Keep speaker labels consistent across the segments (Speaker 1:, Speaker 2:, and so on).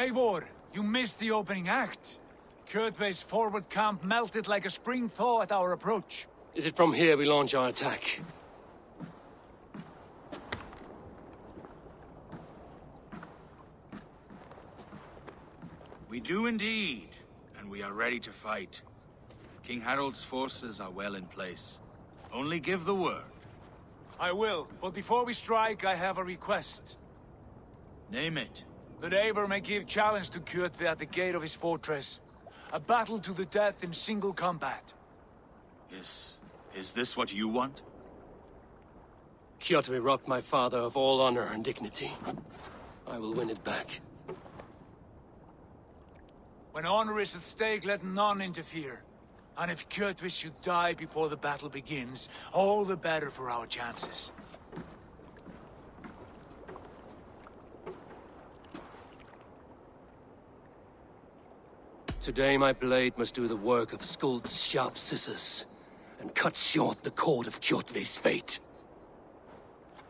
Speaker 1: Eivor, you missed the opening act. Kjotve's forward camp melted like a spring thaw at our approach.
Speaker 2: Is it from here we launch our attack?
Speaker 3: We do indeed, and we are ready to fight. King Harald's forces are well in place. Only give the word.
Speaker 1: I will, but before we strike, I have a request.
Speaker 3: Name it.
Speaker 1: That Eivor may give challenge to Kjotve at the gate of his fortress. A battle to the death in single combat.
Speaker 3: Is this what you want?
Speaker 2: Kjotve robbed my father of all honor and dignity. I will win it back.
Speaker 1: When honor is at stake, let none interfere. And if Kjotve should die before the battle begins, all the better for our chances.
Speaker 2: Today my blade must do the work of Skuld's sharp scissors, and cut short the cord of Kjotve's fate.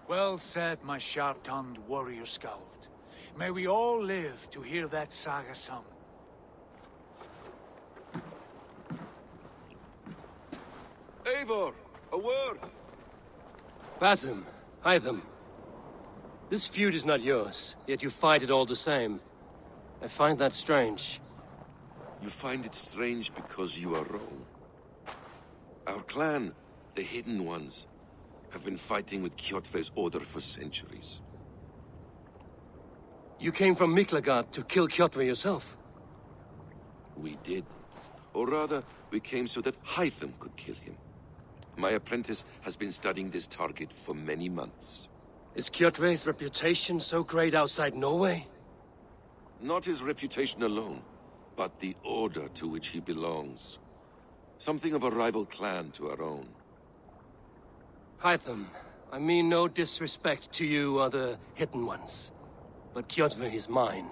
Speaker 1: Well said, my sharp-tongued warrior Skald. May we all live to hear that saga sung.
Speaker 4: Eivor, a word!
Speaker 2: Basim, Hytham. This feud is not yours, yet you fight it all the same. I find that strange.
Speaker 4: You find it strange because you are wrong. Our clan, the Hidden Ones, have been fighting with Kjotve's order for centuries.
Speaker 2: You came from Miklagard to kill Kjotve yourself?
Speaker 4: We did. Or rather, we came so that Hytham could kill him. My apprentice has been studying this target for many months.
Speaker 2: Is Kjotve's reputation so great outside Norway?
Speaker 4: Not his reputation alone, but the order to which he belongs. Something of a rival clan to our own.
Speaker 2: Hytham, I mean no disrespect to you or the Hidden Ones, but Kjotve is mine.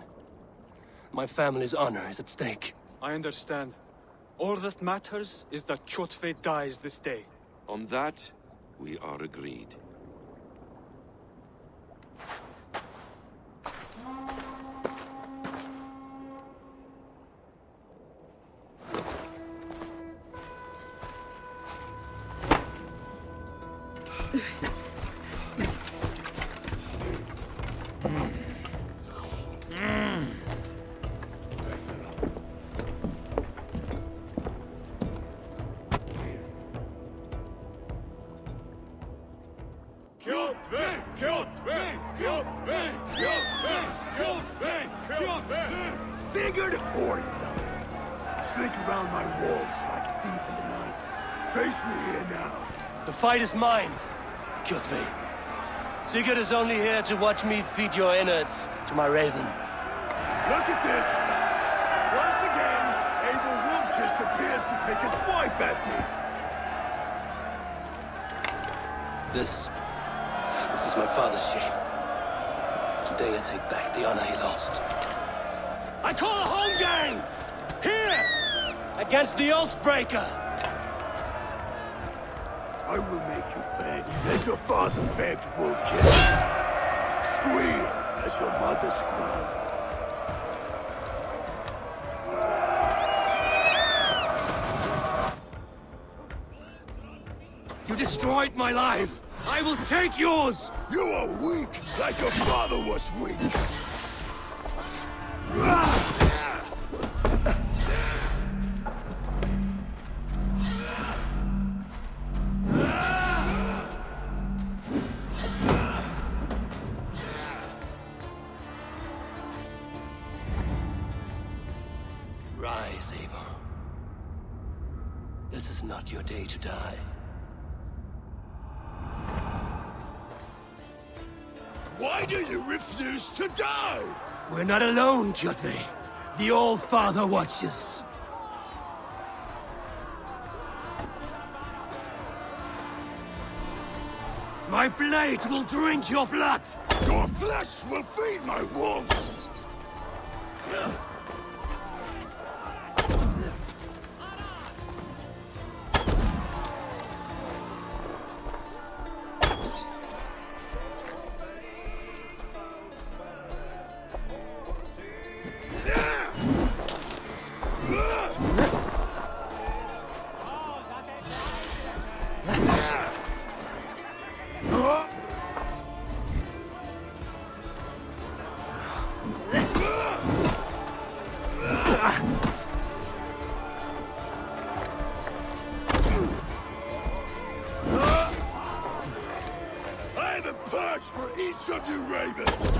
Speaker 2: My family's honor is at stake.
Speaker 5: I understand. All that matters is that Kjotve dies this day.
Speaker 4: On that, we are agreed.
Speaker 6: Sigurd horse! Slink around my walls like a thief in the night. Face me here now.
Speaker 2: The fight is mine, Kjotve. Sigurd is only here to watch me feed your innards to my raven.
Speaker 6: Look at this! Once again, Eivor Wolfkist appears to take a swipe at me.
Speaker 2: This is my father's shame. Today I take back the honor he lost. I call a home game! Here! Against the Oathbreaker!
Speaker 6: I will make you beg, as your father begged, Wolfkist. Squeal, as your mother squealed.
Speaker 2: You destroyed my life! I will take yours!
Speaker 6: You are weak, like your father was weak.
Speaker 2: Rise, Eivor. This is not your day to die.
Speaker 6: Why do you refuse to die?
Speaker 2: We're not alone, Kjotve. The All-Father watches. My blade will drink your blood!
Speaker 6: Your flesh will feed my wolves! I have a perch for each of you ravens!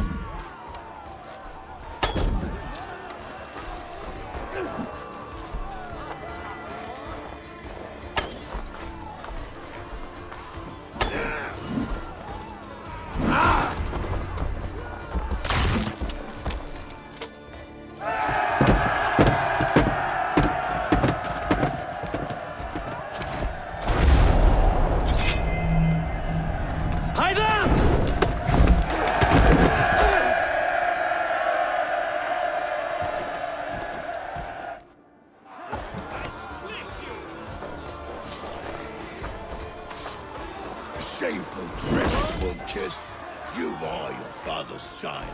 Speaker 6: Shameful trick, wolf-kissed. You are your father's child.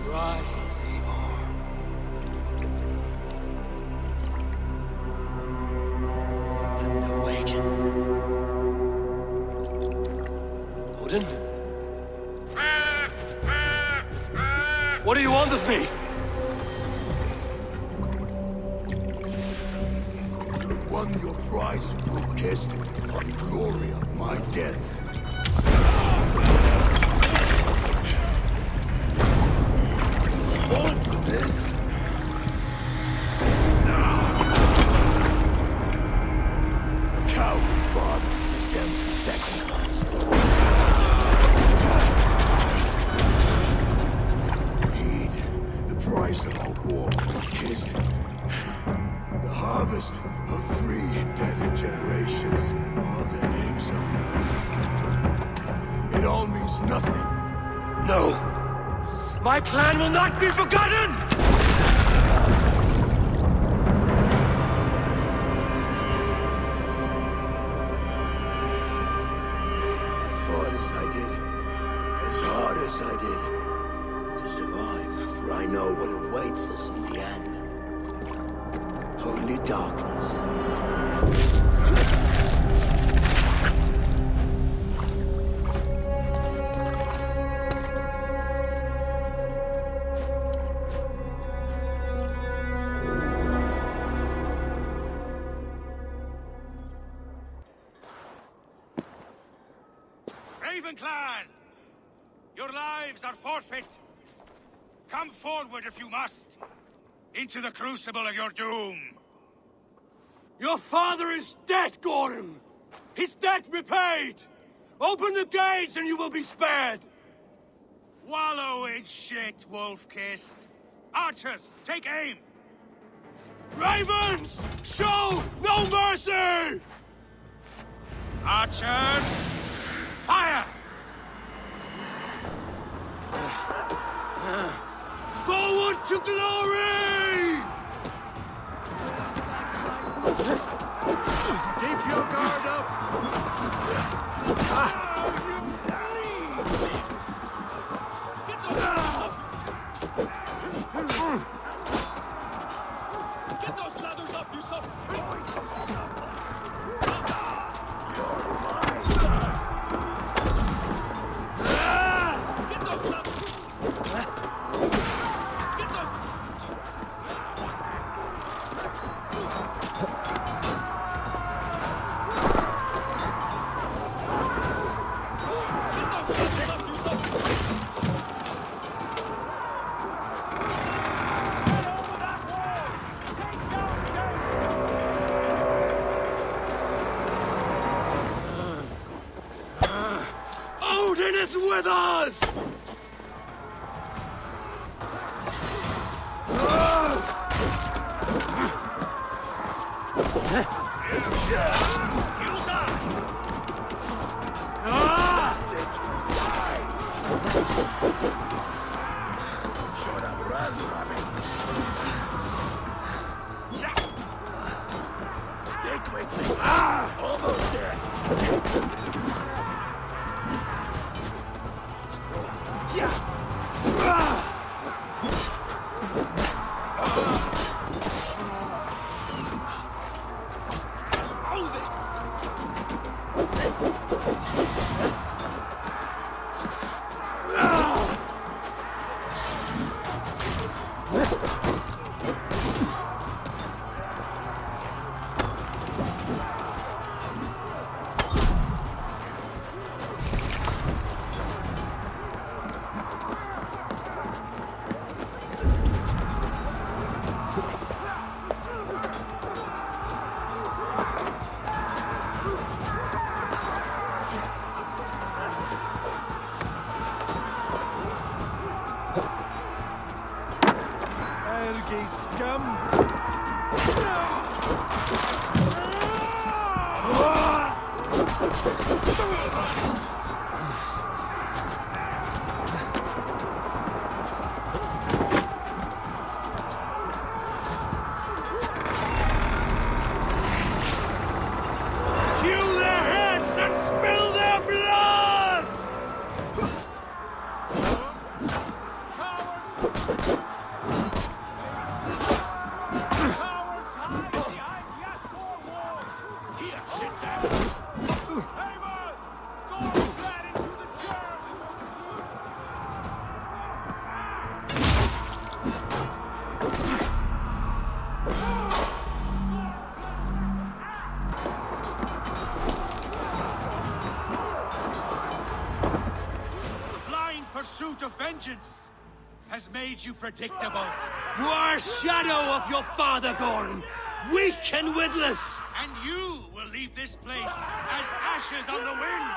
Speaker 2: Rise, Eivor. And awaken. Odin? What do you want of me?
Speaker 6: You won your prize, wolf-kissed, on the glory of my death. All for this? A coward father is empty sacrifice. Heed the price of our war, kissed. The harvest of 3 dead generations. All their names are known. It all means nothing.
Speaker 2: No! My clan will not be forgotten!
Speaker 6: I fought as I did, as hard as I did, to survive, for I know what awaits us in the end. Only darkness.
Speaker 3: Raven Clan! Your lives are forfeit! Come forward if you must! Into the crucible of your doom!
Speaker 2: Your father is dead, Gordon! His debt repaid! Open the gates and you will be spared!
Speaker 3: Wallow in shit, wolf-kissed! Archers, take aim!
Speaker 2: Ravens! Show no mercy!
Speaker 3: Archers, fire!
Speaker 2: Forward to
Speaker 3: to glory!
Speaker 6: Keep your guard up!
Speaker 5: Get those ladders up, you son! Get those ladders! Get those...
Speaker 2: Odin is with us!
Speaker 6: Should have run, rabbit. Stick with me. Almost there. Ergi scum!
Speaker 2: Hew their heads and spill their blood!
Speaker 1: Cowards hide behind yet more walls!
Speaker 2: Here, shit's out!
Speaker 1: Eivor! Go flat into the German!
Speaker 3: The blind pursuit of vengeance has made you predictable.
Speaker 2: You are a shadow of your father, Gorn! Weak and witless!
Speaker 3: And you will leave this place as ashes on the wind!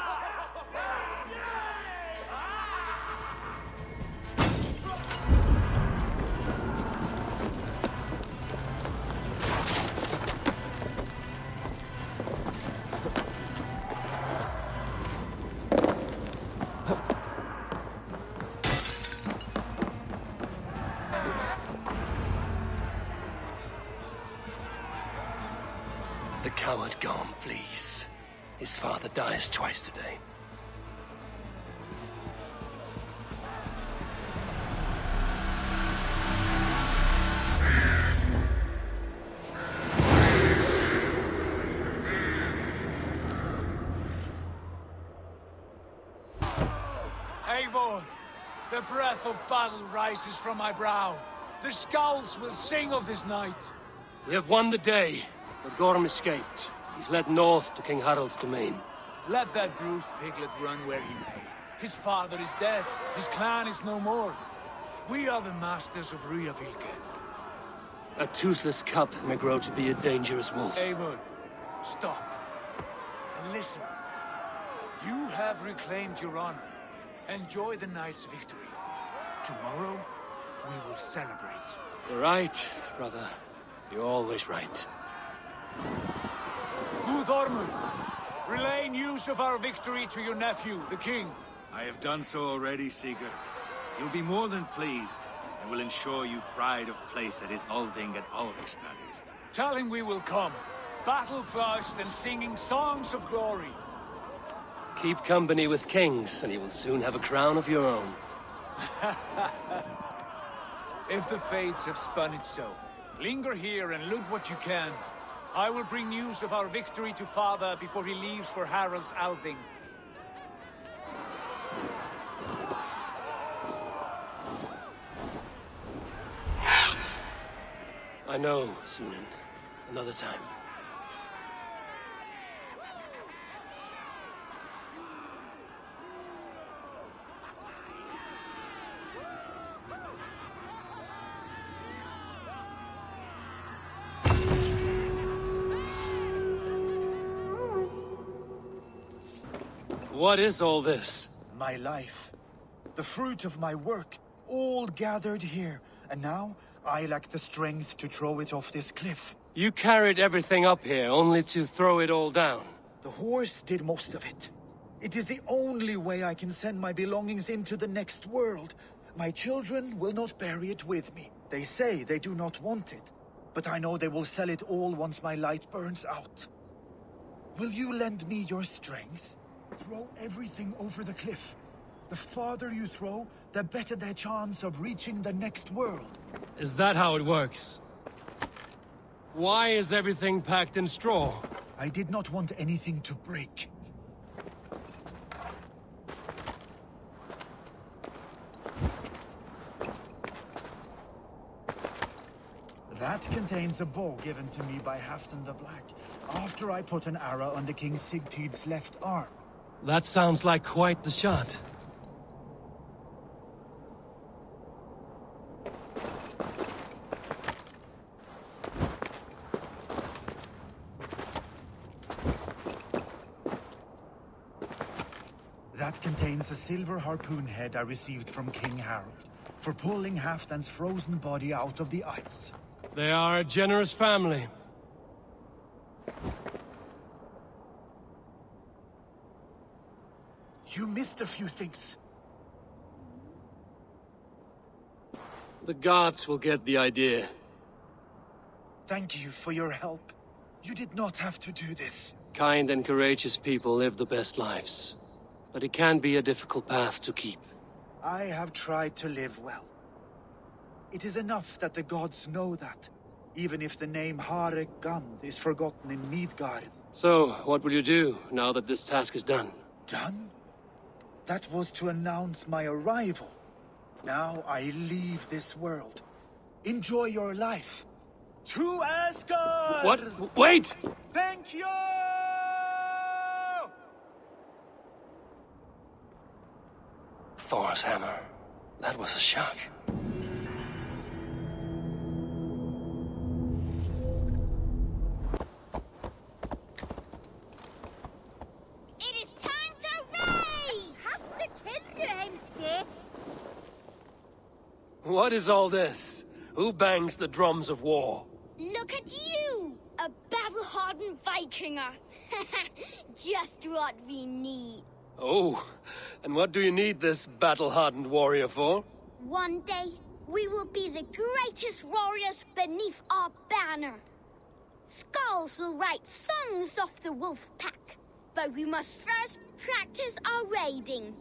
Speaker 2: The coward Gorm flees. His father dies twice today.
Speaker 1: Eivor, the breath of battle rises from my brow. The scouts will sing of this night.
Speaker 2: We have won the day, but Gorm escaped. He's led north to King Harald's domain.
Speaker 1: Let that bruised piglet run where he may. His father is dead. His clan is no more. We are the masters of Ryjavilke.
Speaker 2: A toothless cub may grow to be a dangerous wolf.
Speaker 1: Eivor, stop. And listen. You have reclaimed your honor. Enjoy the night's victory. Tomorrow, we will celebrate.
Speaker 2: You're right, brother. You're always right.
Speaker 1: Guthormur, relay news of our victory to your nephew, the king.
Speaker 3: I have done so already, Sigurd. He'll be more than pleased, and and will ensure you pride of place at his Althing at Alrikstadir.
Speaker 1: Tell him we will come. Battle first and singing songs of glory.
Speaker 2: Keep company with kings, and you will soon have a crown of your own.
Speaker 1: If the fates have spun it so, linger here and loot what you can. I will bring news of our victory to Father before he leaves for Harald's Althing.
Speaker 2: I know, Sunan. Another time. What is all this?
Speaker 7: My life. The fruit of my work. All gathered here. And now, I lack the strength to throw it off this cliff.
Speaker 2: You carried everything up here, only to throw it all down.
Speaker 7: The horse did most of it. It is the only way I can send my belongings into the next world. My children will not bury it with me. They say they do not want it. But I know they will sell it all once my light burns out. Will you lend me your strength? Throw everything over the cliff. The farther you throw, the better their chance of reaching the next world.
Speaker 2: Is that how it works? Why is everything packed in straw?
Speaker 7: I did not want anything to break. That contains a bow given to me by Halfdan the Black, after I put an arrow under King Sigtyd's left arm.
Speaker 2: That sounds like quite the shot.
Speaker 7: That contains a silver harpoon head I received from King Harold, for pulling Halfdan's frozen body out of the ice.
Speaker 2: They are a generous family.
Speaker 7: You missed a few things.
Speaker 2: The gods will get the idea.
Speaker 7: Thank you for your help. You did not have to do this.
Speaker 2: Kind and courageous people live the best lives. But it can be a difficult path to keep.
Speaker 7: I have tried to live well. It is enough that the gods know that, even if the name Harek Gand is forgotten in Midgard.
Speaker 2: So, what will you do, now that this task is done?
Speaker 7: Done? That was to announce my arrival. Now I leave this world. Enjoy your life. To Asgard!
Speaker 2: What? Wait!
Speaker 7: Thank you!
Speaker 2: Thor's hammer. That was a shock.
Speaker 8: It is time to raid!
Speaker 2: What is all this? Who bangs the drums of war?
Speaker 8: Look at you! A battle-hardened Vikinger! Just what we need.
Speaker 2: Oh, and what do you need this battle-hardened warrior for?
Speaker 8: One day, we will be the greatest warriors beneath our banner. Skulls will write songs of the wolf pack, but we must first practice our raiding.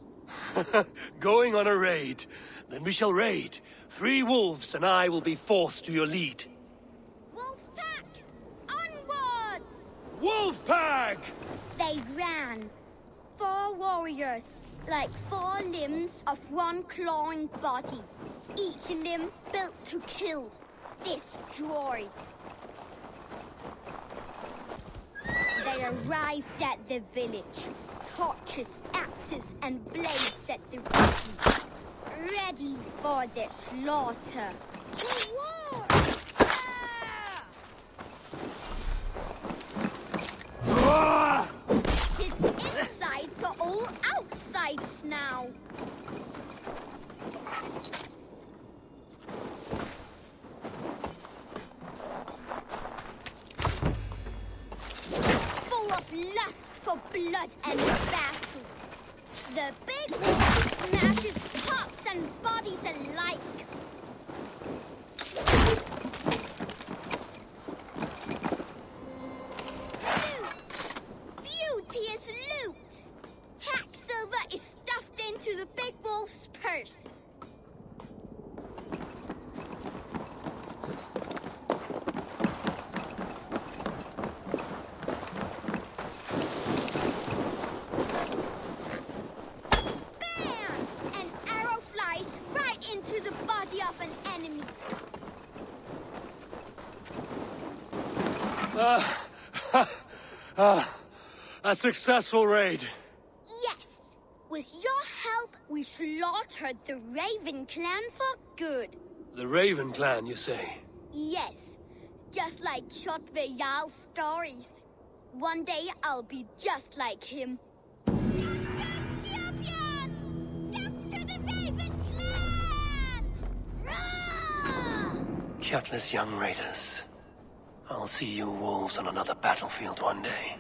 Speaker 2: Going on a raid. Then we shall raid. 3 wolves and I will be fourth to your lead.
Speaker 8: Wolf pack, onwards!
Speaker 2: Wolf pack!
Speaker 8: They ran. 4 warriors, like 4 limbs of one clawing body. Each limb built to kill, destroy. They arrived at the village. Torches, axes, and blades at the ready. Ready for the slaughter. To war! His insides are all outsides now. Full of lust for blood and battle. The big wolf smashes tops and bodies alike.
Speaker 2: A successful raid.
Speaker 8: Yes. With your help, we slaughtered the Raven clan for good.
Speaker 2: The Raven clan, you say?
Speaker 8: Yes. Just like Kjotve Jarl's stories. One day I'll be just like him. Champion! Step to the Raven clan! Rah!
Speaker 2: Kjotve's young raiders. I'll see you wolves on another battlefield one day.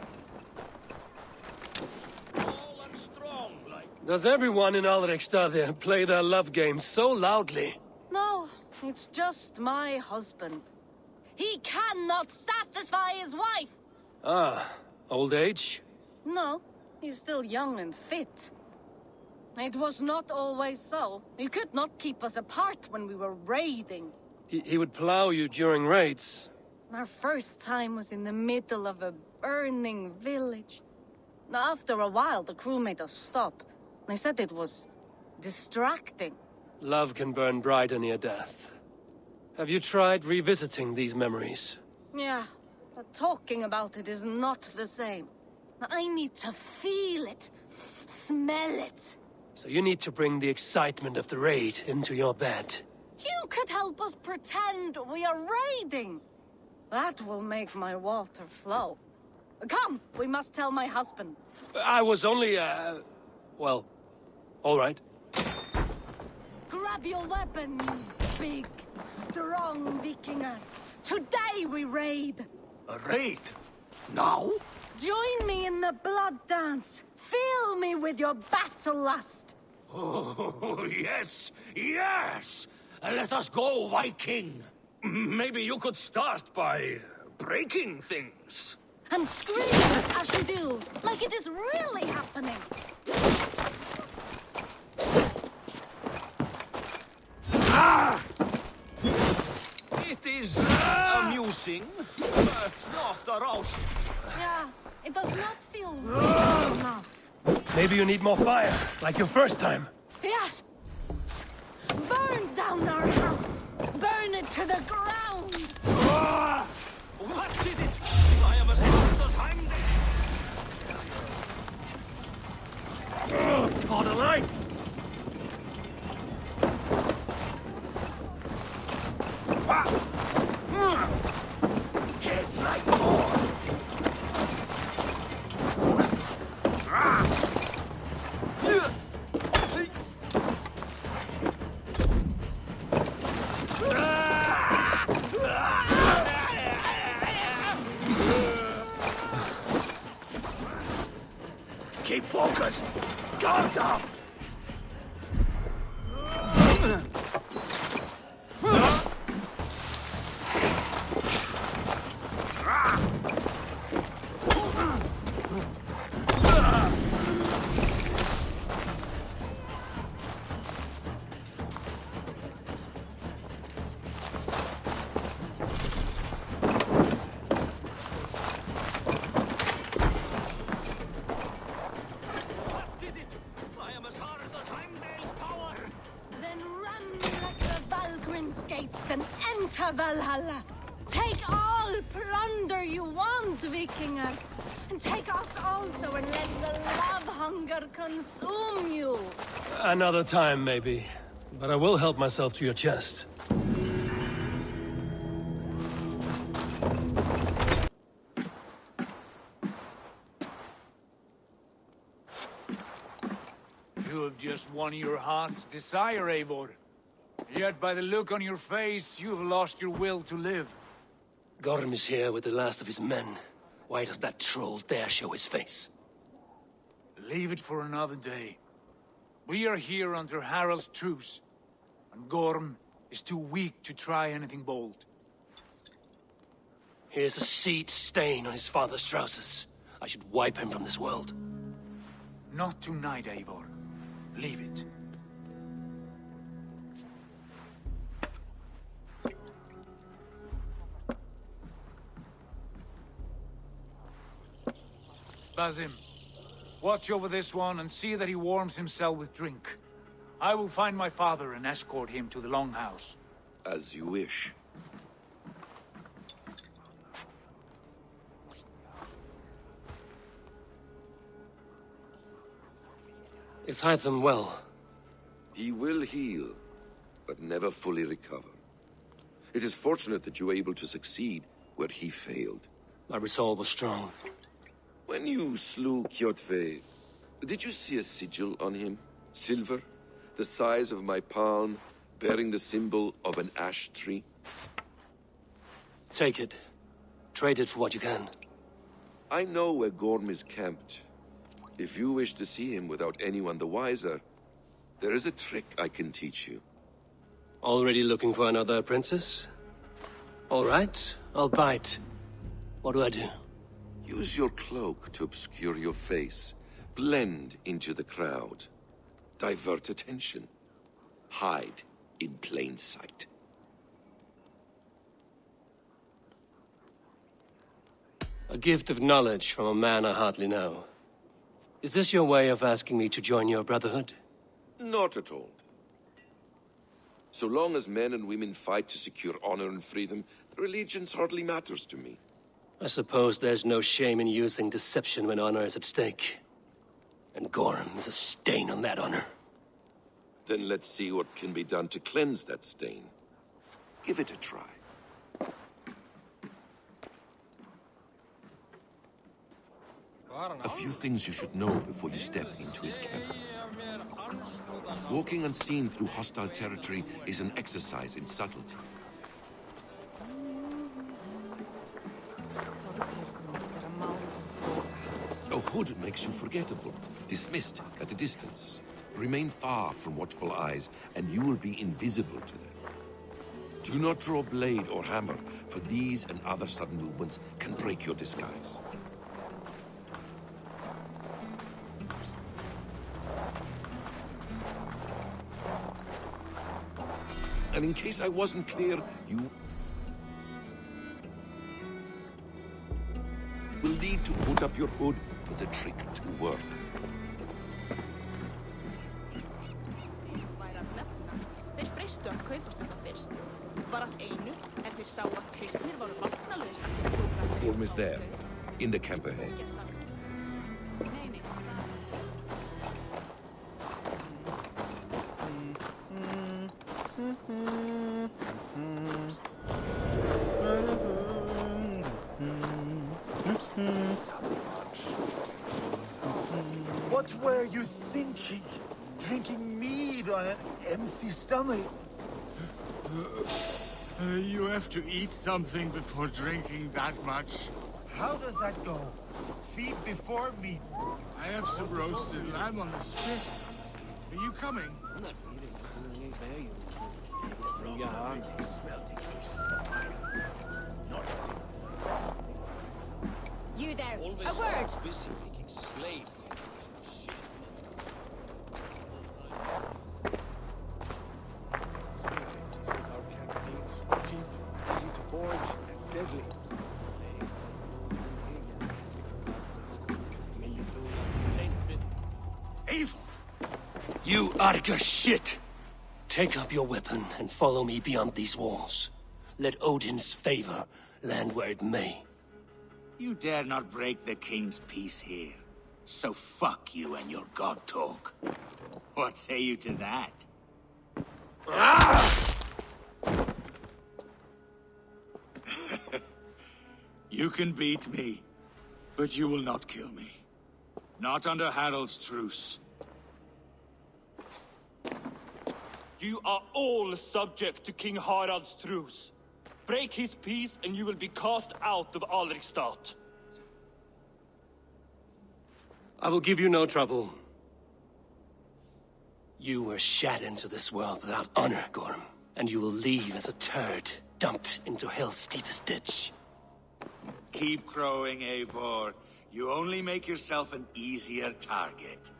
Speaker 2: Does everyone in Alrekstad there play their love game so loudly?
Speaker 9: No, it's just my husband. He cannot satisfy his wife!
Speaker 2: Ah, old age?
Speaker 9: No, he's still young and fit. It was not always so. He could not keep us apart when we were raiding.
Speaker 2: He would plow you during raids.
Speaker 9: Our first time was in the middle of a burning village. After a while, the crew made us stop. They said it was distracting.
Speaker 2: Love can burn brighter near death. Have you tried revisiting these memories?
Speaker 9: Yeah, but talking about it is not the same. I need to feel it, smell it.
Speaker 2: So you need to bring the excitement of the raid into your bed.
Speaker 9: You could help us pretend we are raiding. That will make my water flow. Come, we must tell my husband.
Speaker 2: I was only, well, all right.
Speaker 9: Grab your weapon, you big, strong Vikinger. Today we raid.
Speaker 6: A raid? Now?
Speaker 9: Join me in the blood dance. Fill me with your battle lust.
Speaker 6: Oh, yes, yes! Let us go, Viking. Maybe you could start by breaking things.
Speaker 9: And scream as you do, like it is really happening.
Speaker 6: Ah! It is amusing, but not arousing.
Speaker 9: Yeah, it does not feel real enough.
Speaker 2: Maybe you need more fire, like your first time.
Speaker 9: Yes! Burn down our house! Burn it to the ground!
Speaker 6: What did it? I am as hard as I'm... On the light! It's like more! Keep focused! Guard up!
Speaker 9: And enter Valhalla. Take all plunder you want, Vikinger. And take us also and let the love hunger consume you.
Speaker 2: Another time, maybe. But I will help myself to your chest.
Speaker 1: You have just won your heart's desire, Eivor. Yet by the look on your face, you have lost your will to live.
Speaker 2: Gorm is here with the last of his men. Why does that troll dare show his face?
Speaker 1: Leave it for another day. We are here under Harald's truce, and Gorm is too weak to try anything bold.
Speaker 2: Here's a seed stain on his father's trousers. I should wipe him from this world.
Speaker 1: Not tonight, Eivor. Leave it. Basim, watch over this one and see that he warms himself with drink. I will find my father and escort him to the Longhouse.
Speaker 4: As you wish.
Speaker 2: Is Hytham well?
Speaker 4: He will heal, but never fully recover. It is fortunate that you were able to succeed where he failed.
Speaker 2: My resolve was strong.
Speaker 4: When you slew Kjotve, did you see a sigil on him? Silver, the size of my palm, bearing the symbol of an ash tree?
Speaker 2: Take it. Trade it for what you can.
Speaker 4: I know where Gorm is camped. If you wish to see him without anyone the wiser, there is a trick I can teach you.
Speaker 2: Already looking for another princess? All right, I'll bite. What do I do?
Speaker 4: Use your cloak to obscure your face. Blend into the crowd. Divert attention. Hide in plain sight.
Speaker 2: A gift of knowledge from a man I hardly know. Is this your way of asking me to join your brotherhood?
Speaker 4: Not at all. So long as men and women fight to secure honor and freedom, their allegiance hardly matters to me.
Speaker 2: I suppose there's no shame in using deception when honor is at stake. And Gorm is a stain on that honor.
Speaker 4: Then let's see what can be done to cleanse that stain. Give it a try. A few things you should know before you step into his camp. Walking unseen through hostile territory is an exercise in subtlety. A hood makes you forgettable, dismissed at a distance. Remain far from watchful eyes, and you will be invisible to them. Do not draw blade or hammer, for these and other sudden movements can break your disguise. And in case I wasn't clear, you will need to put up your hood for the trick to work.
Speaker 10: Þeir freistu að kaupast þetta fyrst. Var að einu, þeir sá að kristnir voru vatnalaus af því að prógrammið.
Speaker 4: Gorm is there, in the camp ahead.
Speaker 7: What were you thinking? Drinking mead on an empty stomach?
Speaker 3: You have to eat something before drinking that much.
Speaker 7: How does that go? Feed before meat.
Speaker 3: I have some roasted lamb on the spit. Are you coming?
Speaker 9: You there, a word!
Speaker 3: Eivor!
Speaker 2: You Arga shit! Take up your weapon and follow me beyond these walls. Let Odin's favor land where it may.
Speaker 3: You dare not break the king's peace here. So fuck you and your god talk. What say you to that? You can beat me, but you will not kill me. Not under Harald's truce.
Speaker 5: You are all subject to King Harald's truce. Break his peace and you will be cast out of Alrikstad.
Speaker 2: I will give you no trouble. You were shat into this world without honor, Gorm, and you will leave as a turd dumped into hell's deepest ditch.
Speaker 3: Keep crowing, Eivor. You only make yourself an easier target.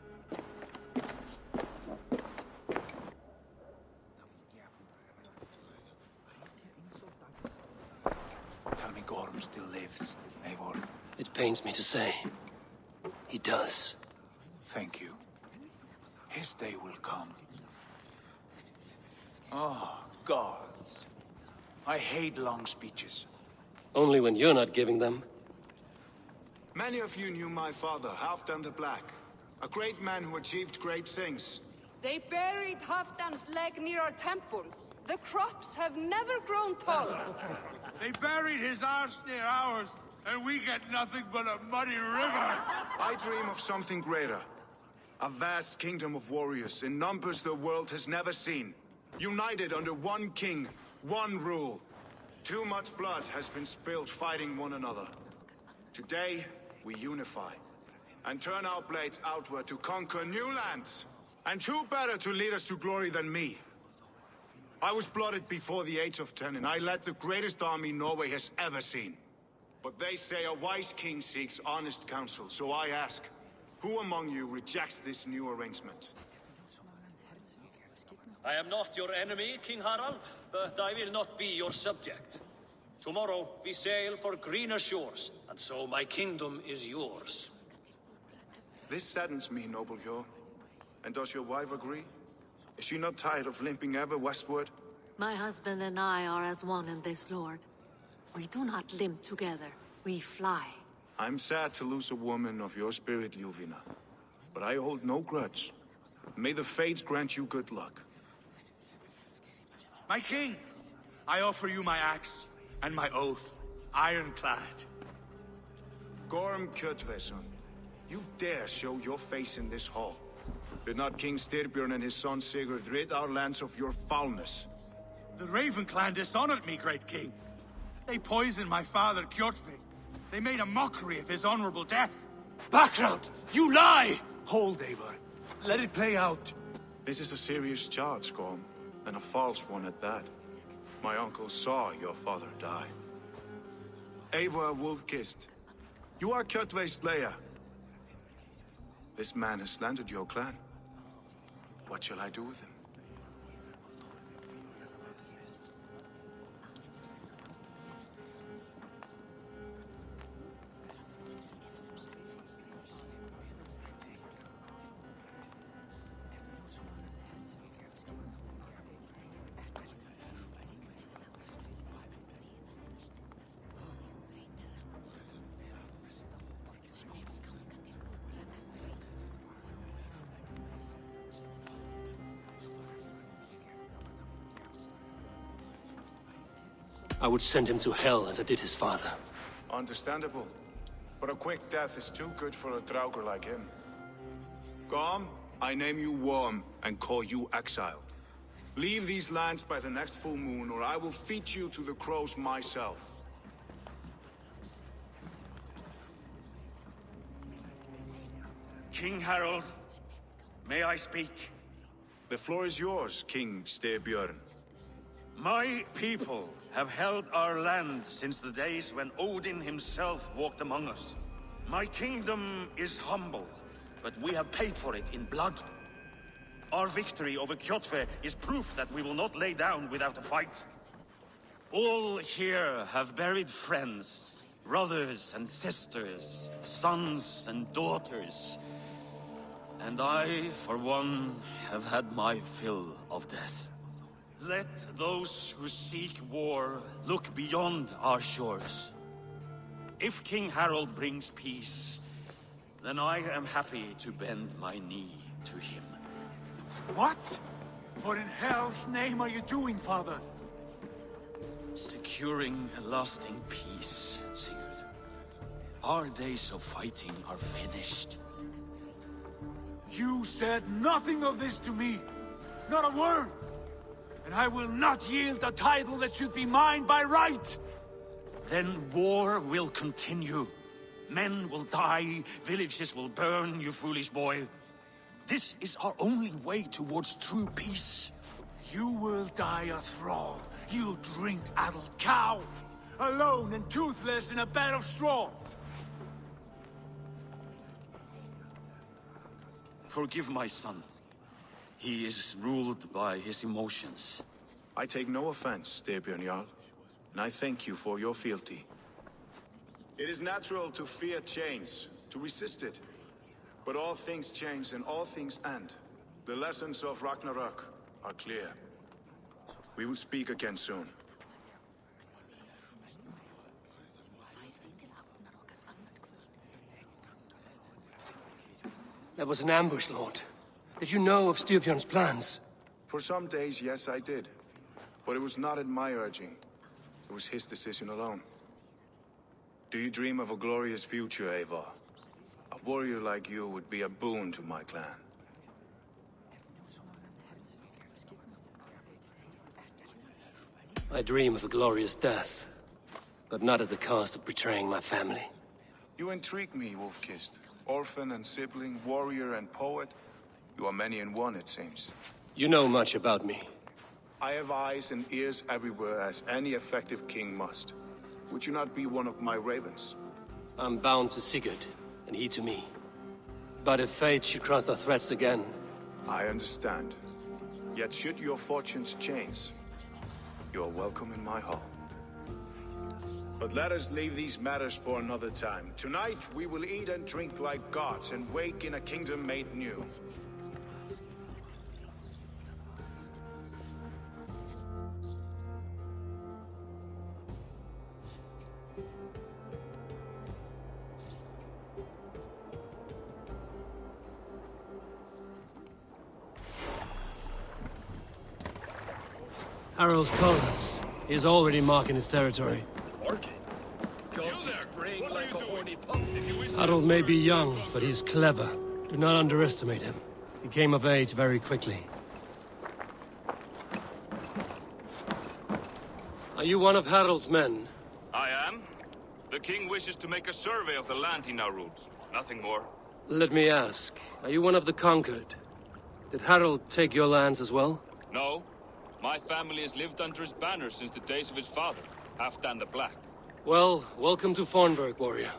Speaker 1: Tell me Gorm still lives, Eivor.
Speaker 2: It pains me to say. He does.
Speaker 1: Thank you. His day will come. Oh, gods. I hate long speeches.
Speaker 2: Only when you're not giving them.
Speaker 11: Many of you knew my father, Halfdan the Black. A great man who achieved great things.
Speaker 12: They buried Halfdan's leg near our temple. The crops have never grown tall.
Speaker 3: They buried his arse near ours, and we get nothing but a muddy river!
Speaker 11: I dream of something greater. A vast kingdom of warriors in numbers the world has never seen. United under one king, one rule. Too much blood has been spilled fighting one another. Today, we unify. And turn our blades outward to conquer new lands. And who better to lead us to glory than me? I was blooded before the age of 10, and I led the greatest army Norway has ever seen. But they say a wise king seeks honest counsel, so I ask, who among you rejects this new arrangement?
Speaker 2: I am not your enemy, King Harald, but I will not be your subject. Tomorrow we sail for greener shores, and so my kingdom is yours.
Speaker 11: This saddens me, noble Hjor. And does your wife agree? Is she not tired of limping ever westward?
Speaker 13: My husband and I are as one in this, Lord. We do not limp together, we fly.
Speaker 11: I'm sad to lose a woman of your spirit, Ljuvina. But I hold no grudge. May the fates grant you good luck.
Speaker 3: My king, I offer you my axe and my oath, ironclad.
Speaker 11: Gorm Kjotveson, you dare show your face in this hall. Did not King Styrbjörn and his son Sigurd rid our lands of your foulness?
Speaker 3: The Raven clan dishonored me, great king. They poisoned my father, Kjotve. They made a mockery of his honorable death.
Speaker 2: Background! You lie!
Speaker 1: Hold, Eivor. Let it play out.
Speaker 11: This is a serious charge, Gorm, and a false one at that. My uncle saw your father die. Eivor Wolf-Kissed, you are Kjotve's slayer. This man has slandered your clan. What shall I do with him?
Speaker 2: I would send him to hell as I did his father.
Speaker 11: Understandable. But a quick death is too good for a Draugr like him. Gorm, I name you Worm and call you exiled. Leave these lands by the next full moon, or I will feed you to the crows myself.
Speaker 3: King Harald, may I speak?
Speaker 11: The floor is yours, King Styrbjörn.
Speaker 14: My people have held our land since the days when Odin himself walked among us. My kingdom is humble, but we have paid for it in blood. Our victory over Kjotve is proof that we will not lay down without a fight. All here have buried friends, brothers and sisters, sons and daughters. And I, for one, have had my fill of death. Let those who seek war look beyond our shores. If King Harald brings peace, then I am happy to bend my knee to him.
Speaker 1: What? What in hell's name are you doing, father?
Speaker 14: Securing a lasting peace, Sigurd. Our days of fighting are finished.
Speaker 1: You said nothing of this to me. Not a word. And I will not yield a title that should be mine by right.
Speaker 14: Then war will continue. Men will die, villages will burn, you foolish boy. This is our only way towards true peace.
Speaker 1: You will die a thrall. You drink-addled cow. Alone and toothless in a bed of straw.
Speaker 14: Forgive my son. He is ruled by his emotions.
Speaker 11: I take no offense, Styrbjörn Jarl, and I thank you for your fealty. It is natural to fear change, to resist it. But all things change and all things end. The lessons of Ragnarok are clear. We will speak again soon.
Speaker 2: That was an ambush, Lord. Did you know of Styrbjörn's plans?
Speaker 11: For some days, yes, I did. But it was not at my urging. It was his decision alone. Do you dream of a glorious future, Eivor? A warrior like you would be a boon to my clan.
Speaker 2: I dream of a glorious death, but not at the cost of betraying my family.
Speaker 11: You intrigue me, Wolf-Kissed. Orphan and sibling, warrior and poet. You are many in one, it seems.
Speaker 2: You know much about me.
Speaker 11: I have eyes and ears everywhere, as any effective king must. Would you not be one of my ravens?
Speaker 2: I'm bound to Sigurd, and he to me. But if fate should cross our threats again...
Speaker 11: I understand. Yet should your fortunes change, you are welcome in my hall. But let us leave these matters for another time. Tonight, we will eat and drink like gods and wake in a kingdom made new.
Speaker 2: Harald's called us. He is already marking his territory. Harald may be young, but he's clever. Do not underestimate him. He came of age very quickly. Are you one of Harald's men?
Speaker 5: I am. The king wishes to make a survey of the land he now rules. Nothing more.
Speaker 2: Let me ask, are you one of the conquered? Did Harald take your lands as well?
Speaker 5: No. My family has lived under his banner since the days of his father, Halfdan the Black.
Speaker 2: Well, welcome to Fornburg, warrior.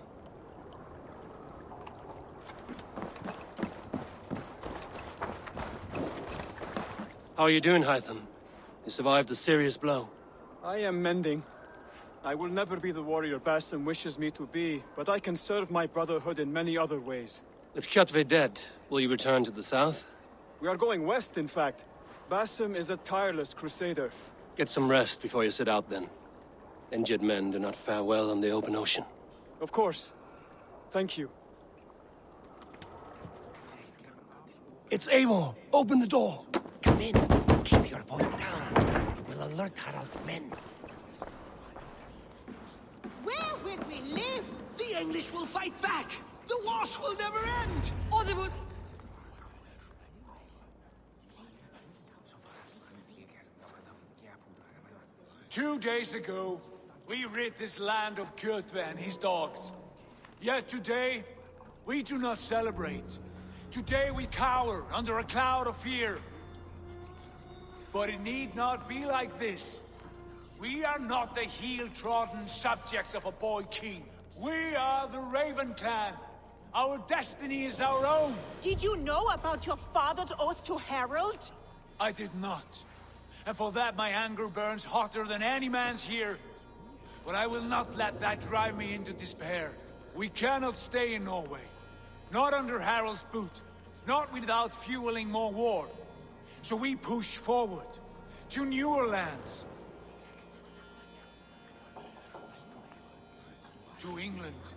Speaker 2: How are you doing, Hytham? You survived a serious blow.
Speaker 15: I am mending. I will never be the warrior Basim wishes me to be, but I can serve my brotherhood in many other ways.
Speaker 2: With Kjotve dead, will you return to the south?
Speaker 15: We are going west, in fact. Basim is a tireless crusader.
Speaker 2: Get some rest before you set out, then. Injured men do not fare well on the open ocean.
Speaker 15: Of course. Thank you.
Speaker 2: It's Eivor! Open the door!
Speaker 16: Come in. Keep your voice down. You will alert Harald's men.
Speaker 17: Where will we live?
Speaker 16: The English will fight back! The wars will never end!
Speaker 9: Or they would...
Speaker 1: 2 days ago, we rid this land of Kjotve and his dogs. Yet today, we do not celebrate. Today we cower under a cloud of fear. But it need not be like this. We are not the heel-trodden subjects of a boy king. We are the Raven clan. Our destiny is our own.
Speaker 17: Did you know about your father's oath to Harald?
Speaker 1: I did not. And for that my anger burns hotter than any man's here. But I will not let that drive me into despair. We cannot stay in Norway. Not under Harald's boot. Not without fueling more war. So we push forward. To newer lands. To England.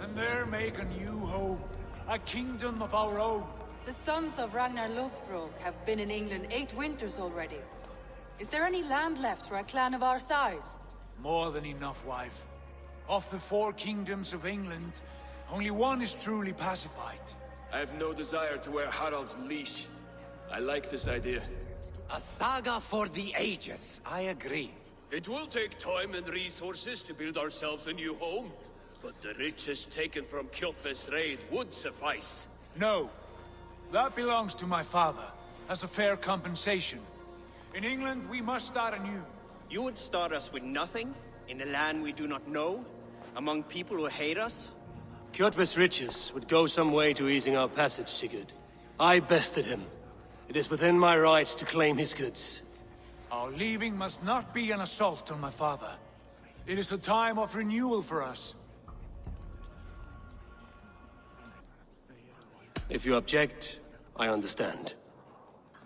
Speaker 1: And there make a new home. A kingdom of our own.
Speaker 12: The sons of Ragnar Lothbrok have been in England 8 winters already. Is there any land left for a clan of our size?
Speaker 1: More than enough, wife. Of the 4 kingdoms of England, only one is truly pacified.
Speaker 18: I have no desire to wear Harald's leash. I like this idea.
Speaker 16: A saga for the ages, I agree.
Speaker 18: It will take time and resources to build ourselves a new home, but the riches taken from Kjotve's raid would suffice.
Speaker 1: No. That belongs to my father, as a fair compensation. In England, we must start anew.
Speaker 19: You would start us with nothing? In a land we do not know? Among people who hate us?
Speaker 2: Kjotve's riches would go some way to easing our passage, Sigurd. I bested him. It is within my rights to claim his goods.
Speaker 1: Our leaving must not be an assault on my father. It is a time of renewal for us.
Speaker 2: If you object, I understand.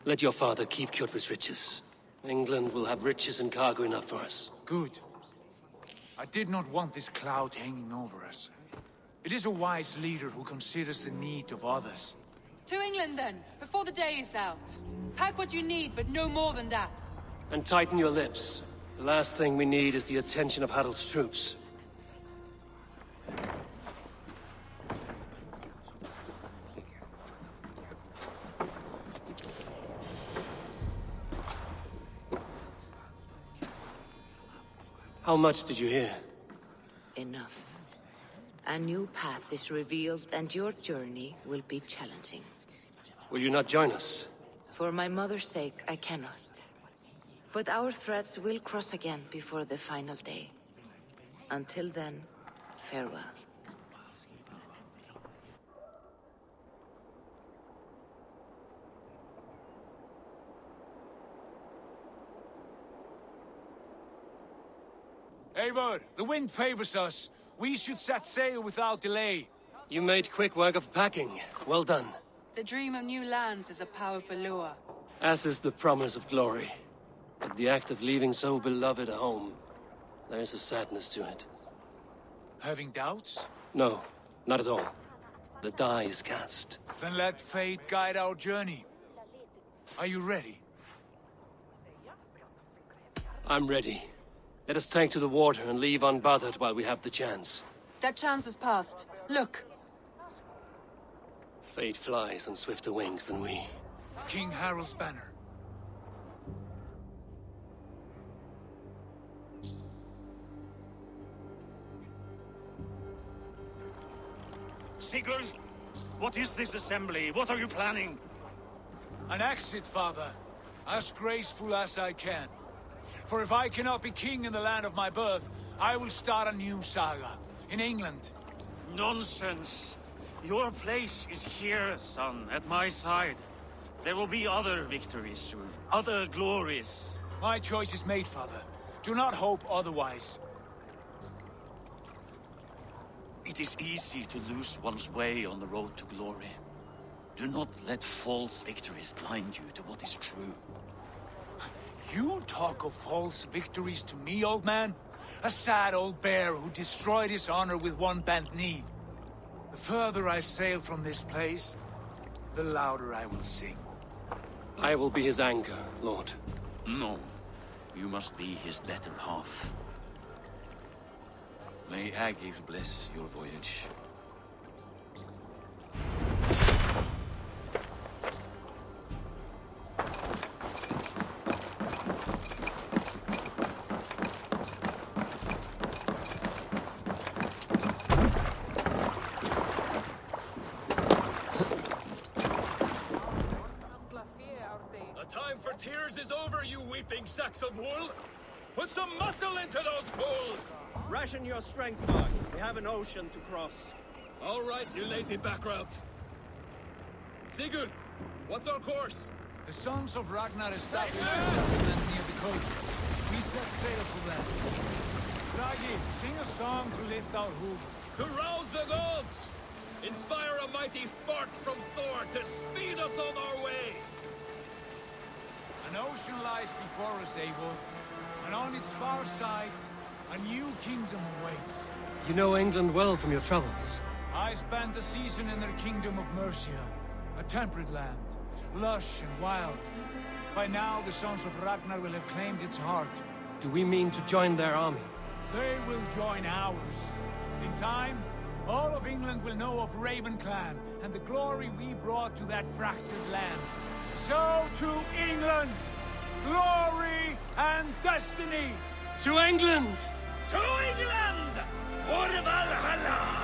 Speaker 2: Let your father keep Kjotve's riches. England will have riches and cargo enough for us.
Speaker 1: Good. I did not want this cloud hanging over us. It is a wise leader who considers the need of others.
Speaker 12: To England, then, before the day is out. Pack what you need, but no more than that.
Speaker 20: And tighten your lips. The last thing we need is the attention of Harald's troops. How much did you hear?
Speaker 21: Enough. A new path is revealed, and your journey will be challenging.
Speaker 20: Will you not join us?
Speaker 21: For my mother's sake, I cannot. But our threads will cross again before the final day. Until then, farewell.
Speaker 1: Eivor, the wind favors us. We should set sail without delay.
Speaker 20: You made quick work of packing. Well done.
Speaker 12: The dream of new lands is a powerful lure.
Speaker 20: As is the promise of glory. But the act of leaving so beloved a home, there's a sadness to it.
Speaker 1: Having doubts?
Speaker 20: No, not at all. The die is cast.
Speaker 1: Then let fate guide our journey. Are you ready?
Speaker 20: I'm ready. Let us take to the water and leave unbothered while we have the chance.
Speaker 12: That chance is past. Look.
Speaker 20: Fate flies on swifter wings than we.
Speaker 1: King Harald's banner.
Speaker 14: Sigurd, what is this assembly? What are you planning?
Speaker 1: An exit, father. As graceful as I can. For if I cannot be king in the land of my birth, I will start a new saga. In England.
Speaker 14: Nonsense. Your place is here, son, at my side. There will be other victories soon. Other glories.
Speaker 1: My choice is made, father. Do not hope otherwise.
Speaker 14: It is easy to lose one's way on the road to glory. Do not let false victories blind you to what is true.
Speaker 1: You talk of false victories to me, old man? A sad old bear who destroyed his honor with one bent knee. The further I sail from this place, the louder I will sing.
Speaker 20: I will be his anchor, Lord.
Speaker 14: No. You must be his better half. May Agir bless your voyage.
Speaker 18: The time for tears is over, you weeping sacks of wool! Put some muscle into those bulls!
Speaker 19: Ration your strength, Bog. We have an ocean to cross.
Speaker 18: All right, you lazy backrout. Sigurd, what's our course?
Speaker 1: The sons of Ragnar established a settlement near the coast. We set sail for them. Bragi, sing a song to lift our hood.
Speaker 18: To rouse the gods! Inspire a mighty fart from Thor to speed us on our way!
Speaker 1: An ocean lies before us, Eivor, and on its far side, a new kingdom awaits.
Speaker 20: You know England well from your travels.
Speaker 1: I spent a season in their kingdom of Mercia, a temperate land, lush and wild. By now, the sons of Ragnar will have claimed its heart.
Speaker 20: Do we mean to join their army?
Speaker 1: They will join ours. In time, all of England will know of Raven Clan and the glory we brought to that fractured land. So to England! Glory and destiny!
Speaker 20: To England!
Speaker 18: To England! For Valhalla!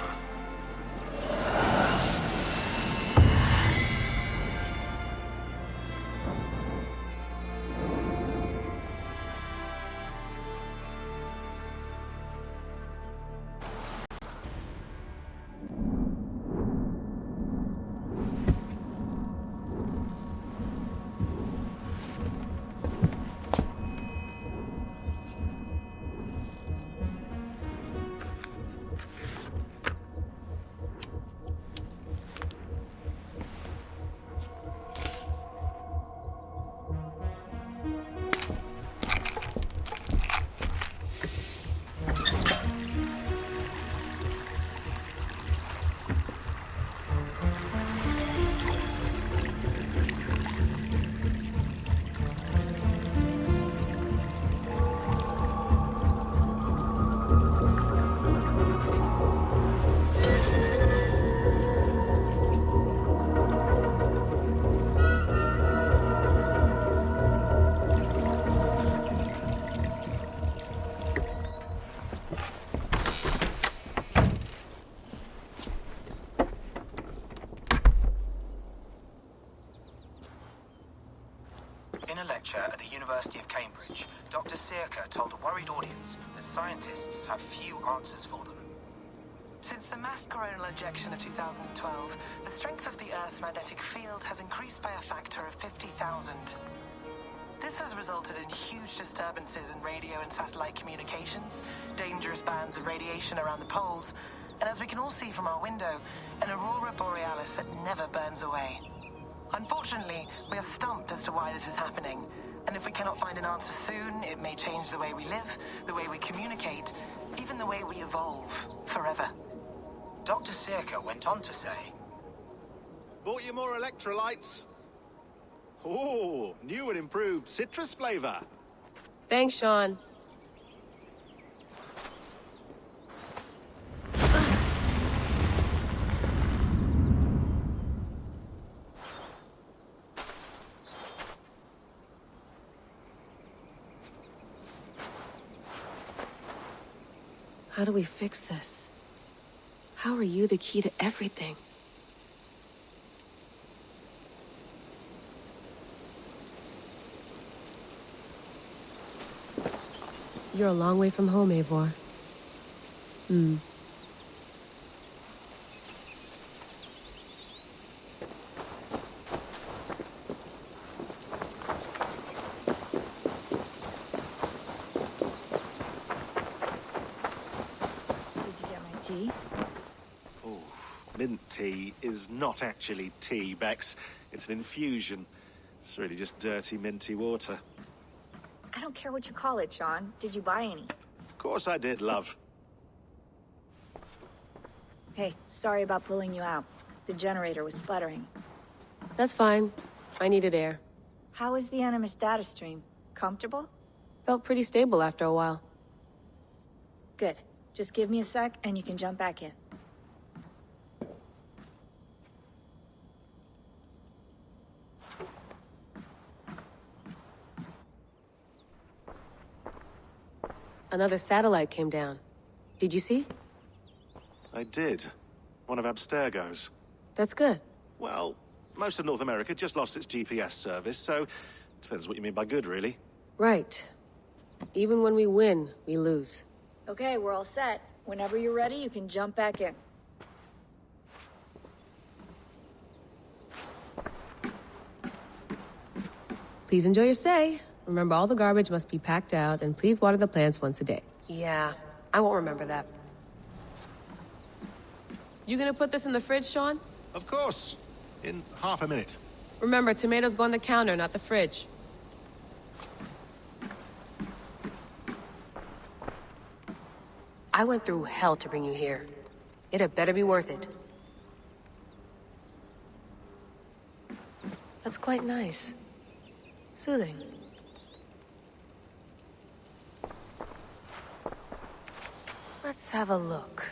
Speaker 8: researcher at the University of Cambridge, Dr. Circa told a worried audience that scientists have few answers for them.
Speaker 22: Since the mass coronal ejection of 2012, the strength of the Earth's magnetic field has increased by a factor of 50,000. This has resulted in huge disturbances in radio and satellite communications, dangerous bands of radiation around the poles, and as we can all see from our window, an aurora borealis that never burns away. Unfortunately, we are stumped as to why this is happening, and if we cannot find an answer soon, it may change the way we live, the way we communicate, even the way we evolve, forever.
Speaker 8: Dr. Circa went on to say,
Speaker 23: Bought you more electrolytes? Oh, new and improved citrus flavor.
Speaker 24: Thanks, Sean. How do we fix this? How are you the key to everything? You're a long way from home, Eivor.
Speaker 23: Mint tea is not actually tea, Bex. It's an infusion. It's really just dirty, minty water.
Speaker 25: I don't care what you call it, Sean. Did you buy any?
Speaker 23: Of course I did, love.
Speaker 25: Hey, sorry about pulling you out. The generator was sputtering.
Speaker 24: That's fine. I needed air.
Speaker 25: How is the Animus data stream? Comfortable?
Speaker 24: Felt pretty stable after a while.
Speaker 25: Good. Just give me a sec and you can jump back in.
Speaker 24: Another satellite came down. Did you see?
Speaker 23: I did. One of Abstergo's.
Speaker 24: That's good.
Speaker 23: Well, most of North America just lost its GPS service, so depends what you mean by good, really.
Speaker 24: Right. Even when we win, we lose.
Speaker 25: Okay, we're all set. Whenever you're ready, you can jump back in.
Speaker 24: Please enjoy your stay. Remember, all the garbage must be packed out, and please water the plants once a day. Yeah, I won't remember that. You gonna put this in the fridge, Sean?
Speaker 23: Of course. In half a minute.
Speaker 24: Remember, tomatoes go on the counter, not the fridge. I went through hell to bring you here. It had better be worth it. That's quite nice. Soothing. Let's have a look.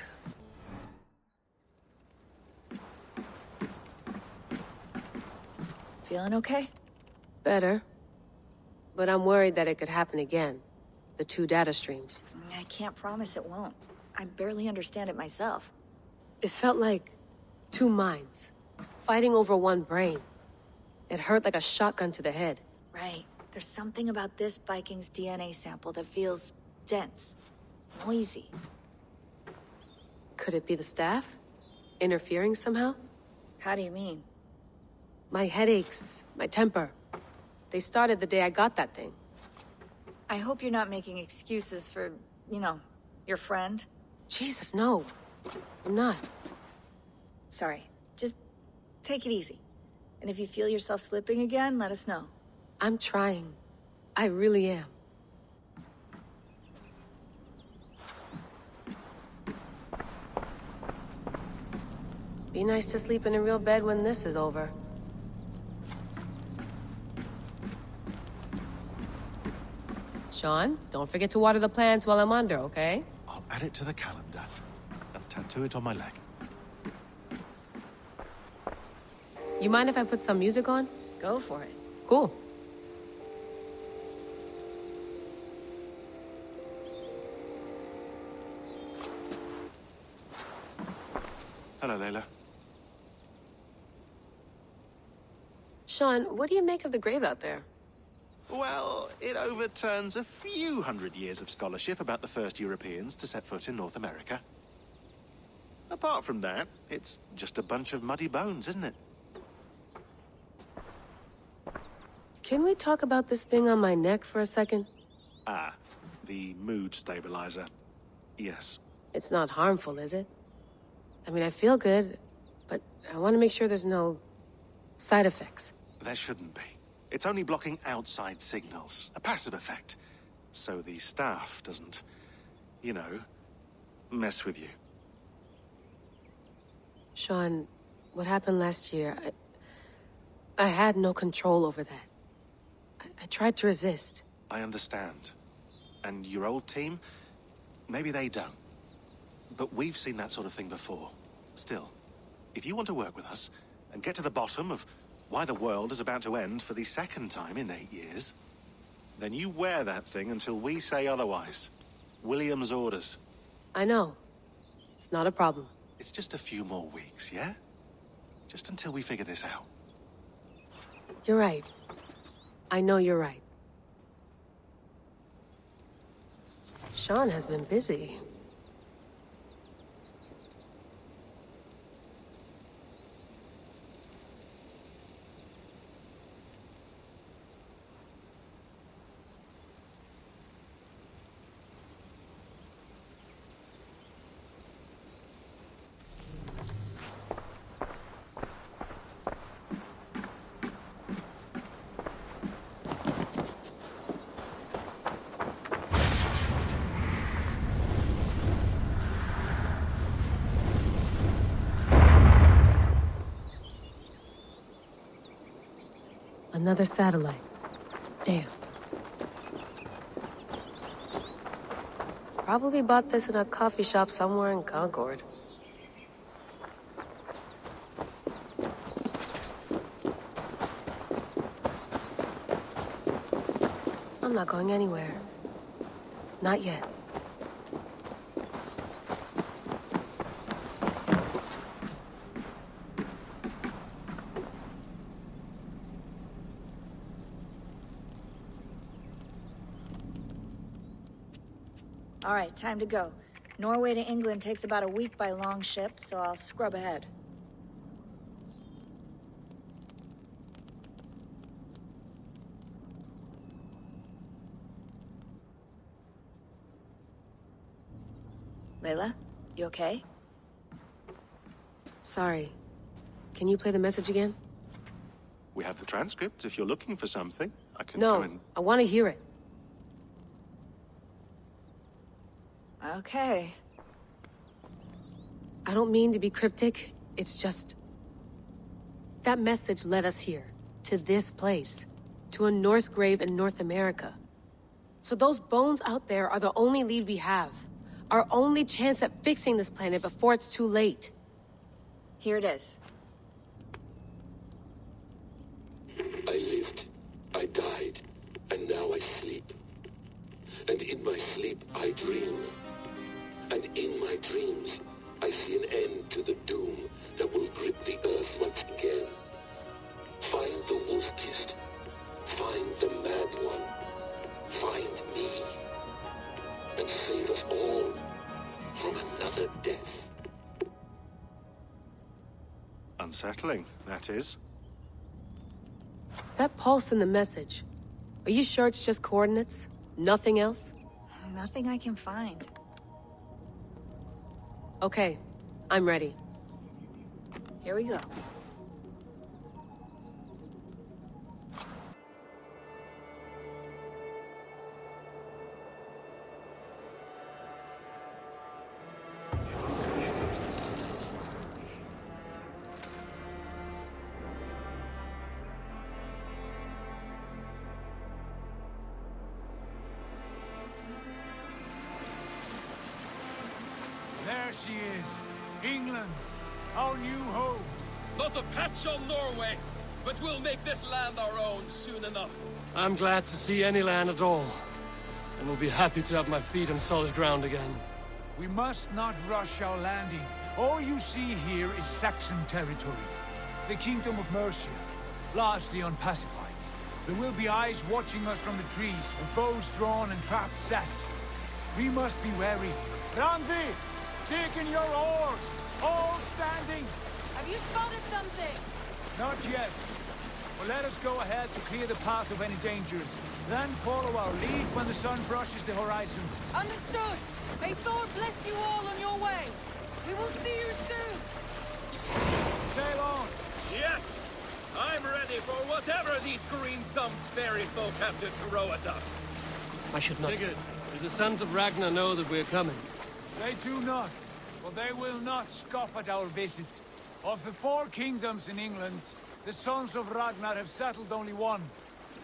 Speaker 25: Feeling okay?
Speaker 24: Better. But I'm worried that it could happen again. The two data streams.
Speaker 25: I can't promise it won't. I barely understand it myself.
Speaker 24: It felt like two minds, fighting over one brain. It hurt like a shotgun to the head.
Speaker 25: Right. There's something about this Viking's DNA sample that feels dense, noisy.
Speaker 24: Could it be the staff? Interfering somehow?
Speaker 25: How do you mean?
Speaker 24: My headaches, my temper. They started the day I got that thing.
Speaker 25: I hope you're not making excuses for, you know, your friend.
Speaker 24: Jesus, no. I'm not.
Speaker 25: Sorry. Just take it easy. And if you feel yourself slipping again, let us know.
Speaker 24: I'm trying. I really am. Be nice to sleep in a real bed when this is over. Sean, don't forget to water the plants while I'm under, okay?
Speaker 23: I'll add it to the calendar and tattoo it on my leg.
Speaker 24: You mind if I put some music on?
Speaker 25: Go for it.
Speaker 24: Cool.
Speaker 23: Hello, Layla.
Speaker 24: Sean, what do you make of the grave out there?
Speaker 23: Well, it overturns a few hundred years of scholarship about the first Europeans to set foot in North America. Apart from that, it's just a bunch of muddy bones, isn't it?
Speaker 24: Can we talk about this thing on my neck for a second?
Speaker 23: Ah, the mood stabilizer. Yes.
Speaker 24: It's not harmful, is it? I mean, I feel good, but I want to make sure there's no side effects.
Speaker 23: There shouldn't be. It's only blocking outside signals, a passive effect. So the staff doesn't, you know, mess with you.
Speaker 24: Sean, what happened last year, I had no control over that. I tried to resist.
Speaker 23: I understand. And your old team, maybe they don't. But we've seen that sort of thing before. Still, if you want to work with us and get to the bottom of why the world is about to end for the second time in 8 years, then you wear that thing until we say otherwise. William's orders.
Speaker 24: I know. It's not a problem.
Speaker 23: It's just a few more weeks, yeah? Just until we figure this out.
Speaker 24: You're right. I know you're right. Sean has been busy. Another satellite. Damn. Probably bought this in a coffee shop somewhere in Concord. I'm not going anywhere. Not yet.
Speaker 25: All right, time to go. Norway to England takes about a week by long ship, so I'll scrub ahead. Layla, you okay?
Speaker 24: Sorry. Can you play the message again?
Speaker 23: We have the transcript. If you're looking for something, I can
Speaker 24: No,
Speaker 23: come and...
Speaker 24: I want to hear it.
Speaker 25: Okay.
Speaker 24: I don't mean to be cryptic. It's just... that message led us here. To this place. To a Norse grave in North America. So those bones out there are the only lead we have. Our only chance at fixing this planet before it's too late.
Speaker 25: Here it is.
Speaker 4: I lived, I died, and now I sleep. And in my sleep I dream. And in my dreams, I see an end to the doom that will grip the earth once again. Find the wolf-kissed. Find the mad one. Find me. And save us all from another death.
Speaker 23: Unsettling, that is.
Speaker 24: That pulse in the message. Are you sure it's just coordinates? Nothing else?
Speaker 25: Nothing I can find.
Speaker 24: Okay, I'm ready.
Speaker 25: Here we go.
Speaker 1: There she is. England. Our new home.
Speaker 6: Not a patch on Norway, but we'll make this land our own soon enough.
Speaker 20: I'm glad to see any land at all. And will be happy to have my feet on solid ground again.
Speaker 1: We must not rush our landing. All you see here is Saxon territory. The Kingdom of Mercia, largely unpacified. There will be eyes watching us from the trees, with bows drawn and traps set. We must be wary. Randvi! Dig in your oars! All standing!
Speaker 12: Have you spotted something?
Speaker 1: Not yet. But let us go ahead to clear the path of any dangers. Then follow our lead when the sun brushes the horizon.
Speaker 12: Understood! May Thor bless you all on your way! We will see you soon!
Speaker 1: Sail on!
Speaker 6: Yes! I'm ready for whatever these green-thumbed fairy folk have to throw at us.
Speaker 20: I should not. Sigurd, do the sons of Ragnar know that we're coming?
Speaker 1: They do not, but they will not scoff at our visit. Of the 4 kingdoms in England, the sons of Ragnar have settled only one.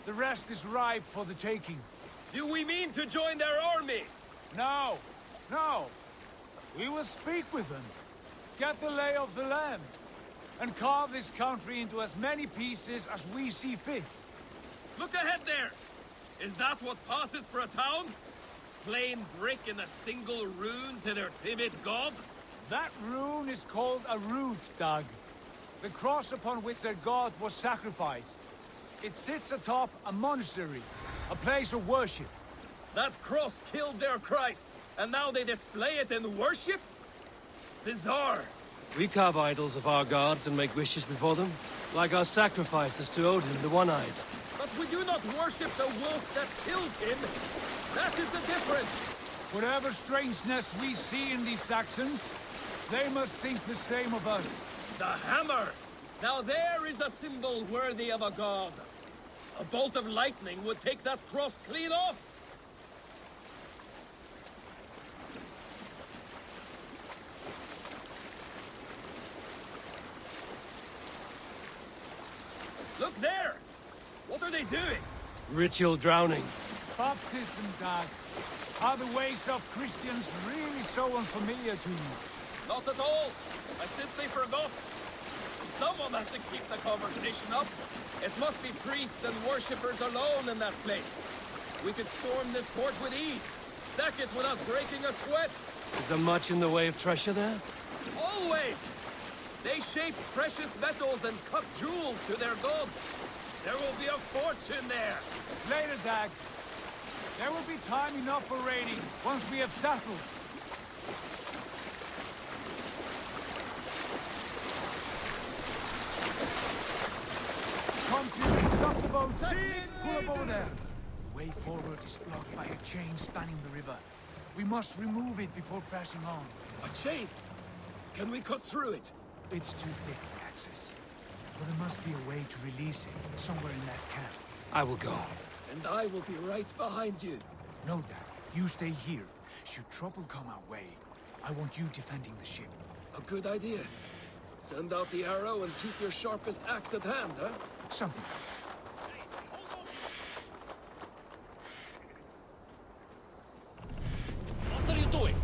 Speaker 1: The rest is ripe for the taking.
Speaker 6: Do we mean to join their army?
Speaker 1: No, no. We will speak with them, get the lay of the land, and carve this country into as many pieces as we see fit.
Speaker 6: Look ahead there! Is that what passes for a town? Plain brick in a single rune to their timid god?
Speaker 1: That rune is called a root, Dag. The cross upon which their god was sacrificed. It sits atop a monastery, a place of worship.
Speaker 6: That cross killed their Christ, and now they display it in worship? Bizarre.
Speaker 20: We carve idols of our gods and make wishes before them, like our sacrifices to Odin, the One-Eyed.
Speaker 6: But we do not worship the wolf that kills him. That is the difference.
Speaker 1: Whatever strangeness we see in these Saxons, they must think the same of us.
Speaker 6: The hammer! Now there is a symbol worthy of a god. A bolt of lightning would take that cross clean off. Look there! What are they doing?
Speaker 20: Ritual drowning.
Speaker 1: Baptism, Dag. Are the ways of Christians really so unfamiliar to you?
Speaker 6: Not at all. I simply forgot. Someone has to keep the conversation up. It must be priests and worshippers alone in that place. We could storm this port with ease. Sack it without breaking a sweat.
Speaker 20: Is there much in the way of treasure there?
Speaker 6: Always! They shape precious metals and cut jewels to their gods. There will be a fortune there.
Speaker 1: Later, Dag. There will be time enough for raiding once we have settled. Come to, stop the boat. Pull up over there. The way forward is blocked by a chain spanning the river. We must remove it before passing on.
Speaker 6: A chain? Can we cut through it?
Speaker 1: It's too thick for access. But there must be a way to release it, somewhere in that camp.
Speaker 20: I will go.
Speaker 6: And I will be right behind you.
Speaker 1: No, Dad. You stay here. Should trouble come our way, I want you defending the ship.
Speaker 6: A good idea. Send out the arrow and keep your sharpest axe at hand, huh?
Speaker 1: Something.
Speaker 5: What are you doing?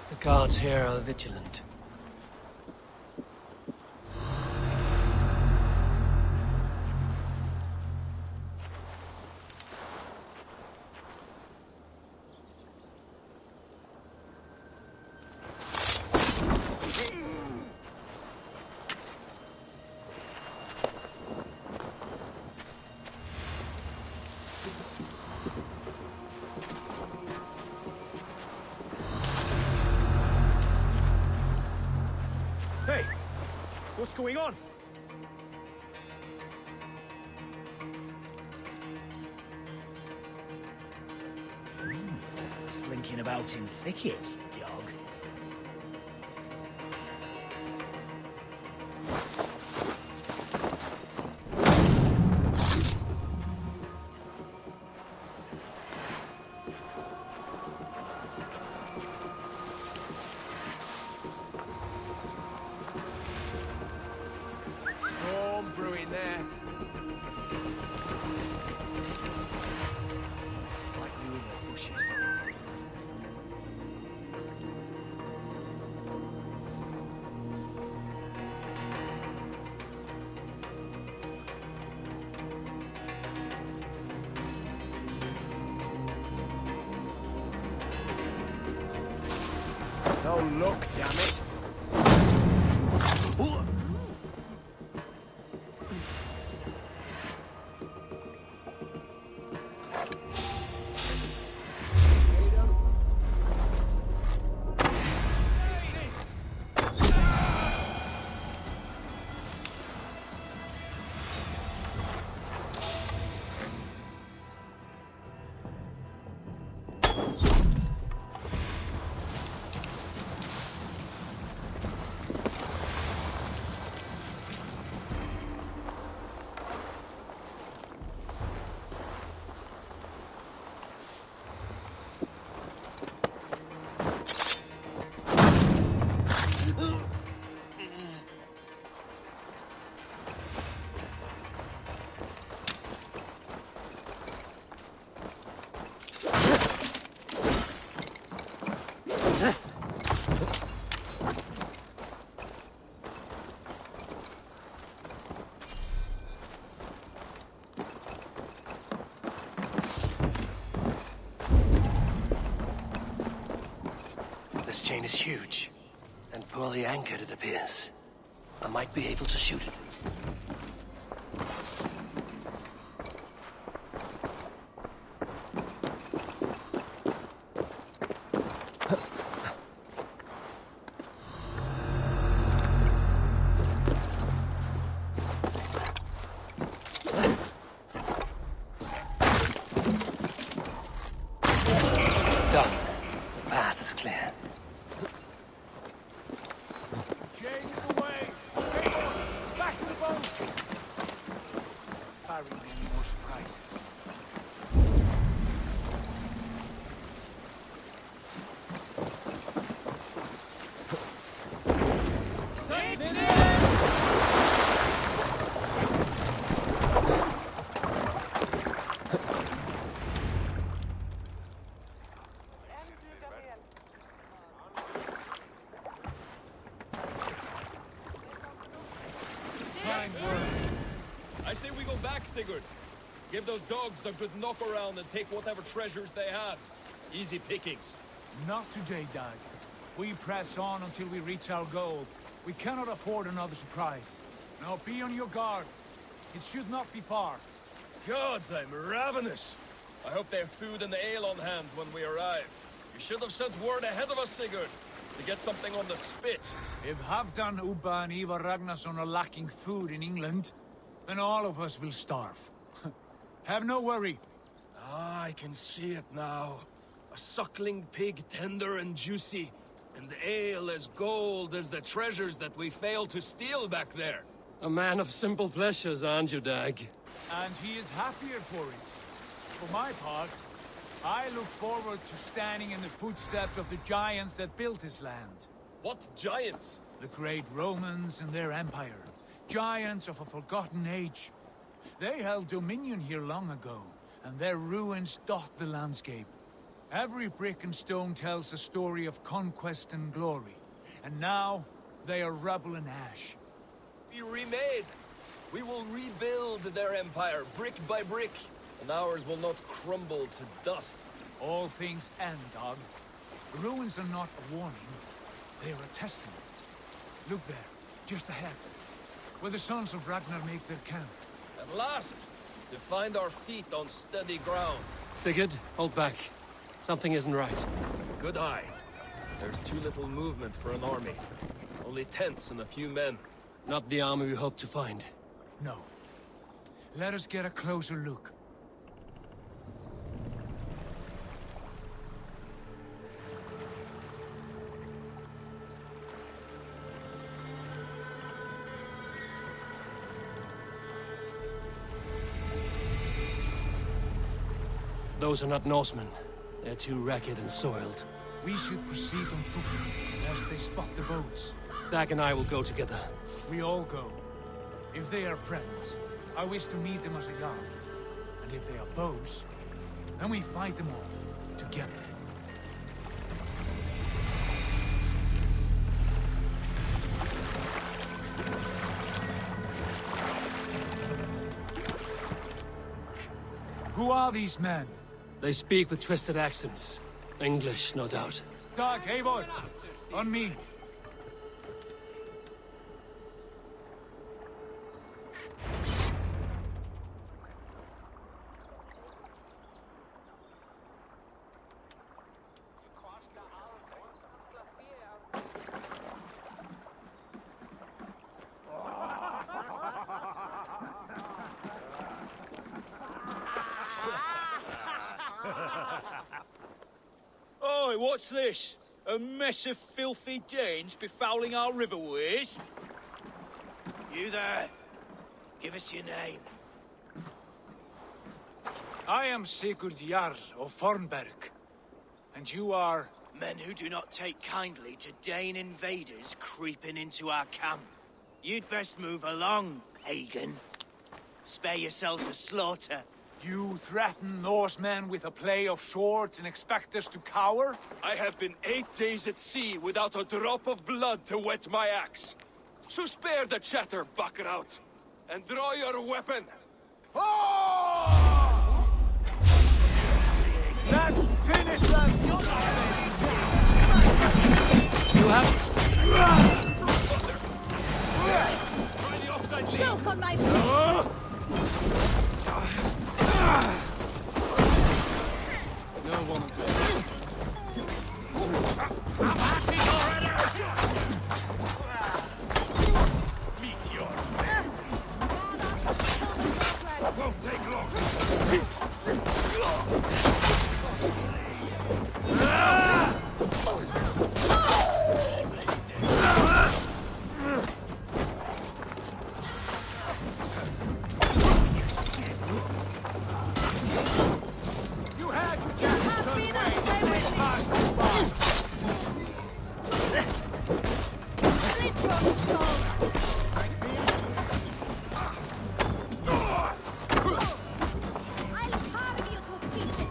Speaker 20: The guards here are vigilant.
Speaker 15: Hey! What's going on?
Speaker 16: Slinking about in thickets, dog.
Speaker 6: Storm brewing there.
Speaker 16: Like you in the bushes.
Speaker 6: No luck, damn it.
Speaker 20: This chain is huge, and poorly anchored, it appears. I might be able to shoot it. Done. The path is clear.
Speaker 1: Chain is away! Eivor, back to the boat! Barry, any more surprises?
Speaker 6: Take it in! I say we go back, Sigurd. Give those dogs a good knock around and take whatever treasures they have. Easy pickings.
Speaker 1: Not today, Dag. We press on until we reach our goal. We cannot afford another surprise. Now be on your guard. It should not be far.
Speaker 6: Gods, I'm ravenous. I hope they have food and ale on hand when we arrive. You should have sent word ahead of us, Sigurd, to get something on the spit.
Speaker 1: If Halfdan, Ubba and Eivor Ragnarsson are lacking food in England, then all of us will starve. Have no worry.
Speaker 6: Ah, I can see it now. A suckling pig, tender and juicy. And the ale as gold as the treasures that we failed to steal back there.
Speaker 20: A man of simple pleasures, aren't you, Dag?
Speaker 1: And he is happier for it. For my part, I look forward to standing in the footsteps of the giants that built this land.
Speaker 6: What giants?
Speaker 1: The great Romans and their empire. Giants of a forgotten age. They held dominion here long ago, and their ruins dot the landscape. Every brick and stone tells a story of conquest and glory. And now, they are rubble and ash.
Speaker 6: Be remade. We will rebuild their empire, brick by brick. And ours will not crumble to dust.
Speaker 1: All things end, Dog. The ruins are not a warning. They are a testament. Look there, just ahead. Where the sons of Ragnar make their camp.
Speaker 6: At last! To find our feet on steady ground.
Speaker 20: Sigurd, hold back. Something isn't right.
Speaker 6: Good eye. There's too little movement for an army. Only tents and a few men.
Speaker 20: Not the army we hoped to find.
Speaker 1: No. Let us get a closer look.
Speaker 20: Those are not Norsemen. They're too ragged and soiled.
Speaker 1: We should proceed on foot, lest they spot the boats.
Speaker 20: Dag and I will go together.
Speaker 1: We all go. If they are friends, I wish to meet them as a guard. And if they are foes, then we fight them all, together. Who are these men?
Speaker 20: They speak with twisted accents. English, no doubt.
Speaker 1: Dag, Eivor! On me.
Speaker 3: Oi, what's this? A mess of filthy Danes befouling our riverways?
Speaker 2: You there. Give us your name.
Speaker 1: I am Sigurd Jarl of Fornberg. And you are...
Speaker 2: Men who do not take kindly to Dane invaders creeping into our camp. You'd best move along, pagan. Spare yourselves a slaughter.
Speaker 1: You threaten Norsemen with a play of swords and expect us to cower?
Speaker 18: I have been 8 days at sea without a drop of blood to wet my axe. So spare the chatter, buckerout, and draw your weapon.
Speaker 1: Let's finish them!
Speaker 3: You have...
Speaker 9: Choke on my
Speaker 1: No one.
Speaker 18: Meteor. Won't take long.
Speaker 1: You had your chance to turn away.
Speaker 9: Slit your skull! I'll carve you to pieces!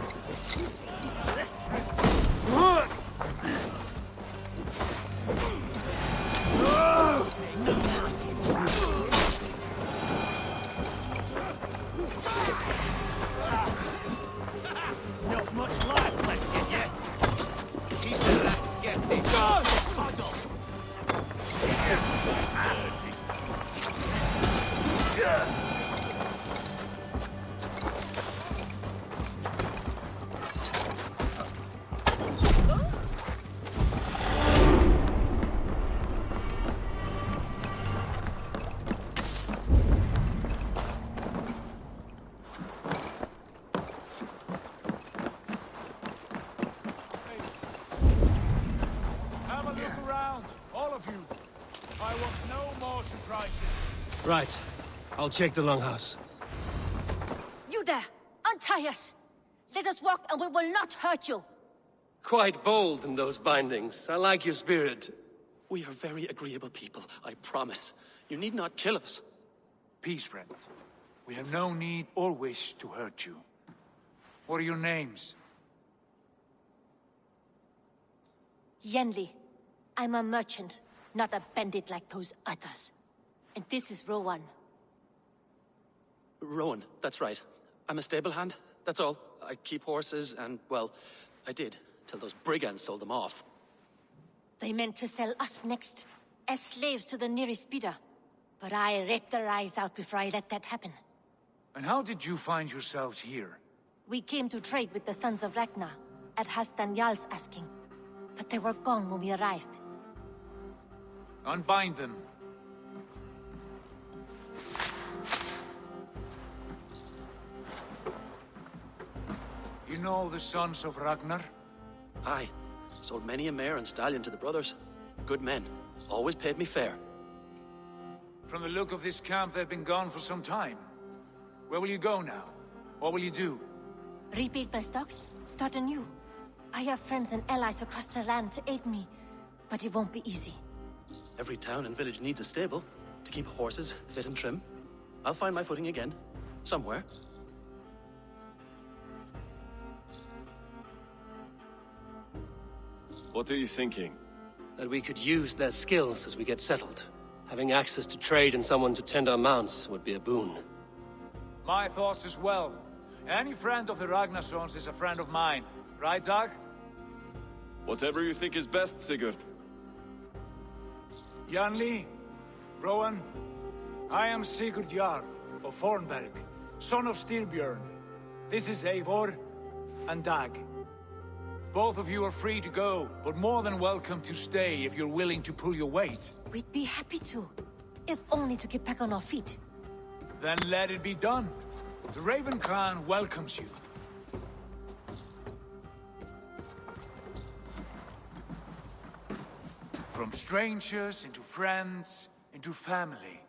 Speaker 2: Not much life left, did you? Keep that guessing.
Speaker 1: Have a look around, all of you. I want no more surprises.
Speaker 20: Right. I'll check the longhouse.
Speaker 9: You there! Untie us! Let us walk and we will not hurt you!
Speaker 20: Quite bold in those bindings. I like your spirit.
Speaker 23: We are very agreeable people, I promise. You need not kill us.
Speaker 1: Peace, friend. We have no need or wish to hurt you. What are your names?
Speaker 9: Yenli. I'm a merchant, not a bandit like those others. And this is Rowan.
Speaker 23: Rowan, that's right. I'm a stable hand, that's all. I keep horses and, well, I did, till those brigands sold them off.
Speaker 9: They meant to sell us next, as slaves to the nearest bidder. But I ripped their eyes out before I let that happen.
Speaker 1: And how did you find yourselves here?
Speaker 9: We came to trade with the Sons of Ragnar, at Halfdan Jarl's asking. But they were gone when we arrived.
Speaker 1: Unbind them. You know the Sons of Ragnar?
Speaker 23: Aye. Sold many a mare and stallion to the brothers. Good men. Always paid me fair.
Speaker 1: From the look of this camp, they've been gone for some time. Where will you go now? What will you do?
Speaker 9: Rebuild my stocks, start anew. I have friends and allies across the land to aid me, but it won't be easy.
Speaker 23: Every town and village needs a stable to keep horses fit and trim. I'll find my footing again. Somewhere.
Speaker 18: What are you thinking?
Speaker 20: That we could use their skills as we get settled. Having access to trade and someone to tend our mounts would be a boon.
Speaker 1: My thoughts as well. Any friend of the Ragnarsons is a friend of mine. Right, Dag?
Speaker 18: Whatever you think is best, Sigurd.
Speaker 1: Janli, Rowan, I am Sigurd Jarl of Fornberg, son of Styrbjörn. This is Eivor and Dag. Both of you are free to go, but more than welcome to stay if you're willing to pull your weight.
Speaker 7: We'd be happy to, if only to get back on our feet.
Speaker 1: Then let it be done. The Raven clan welcomes you. From strangers into friends, into family.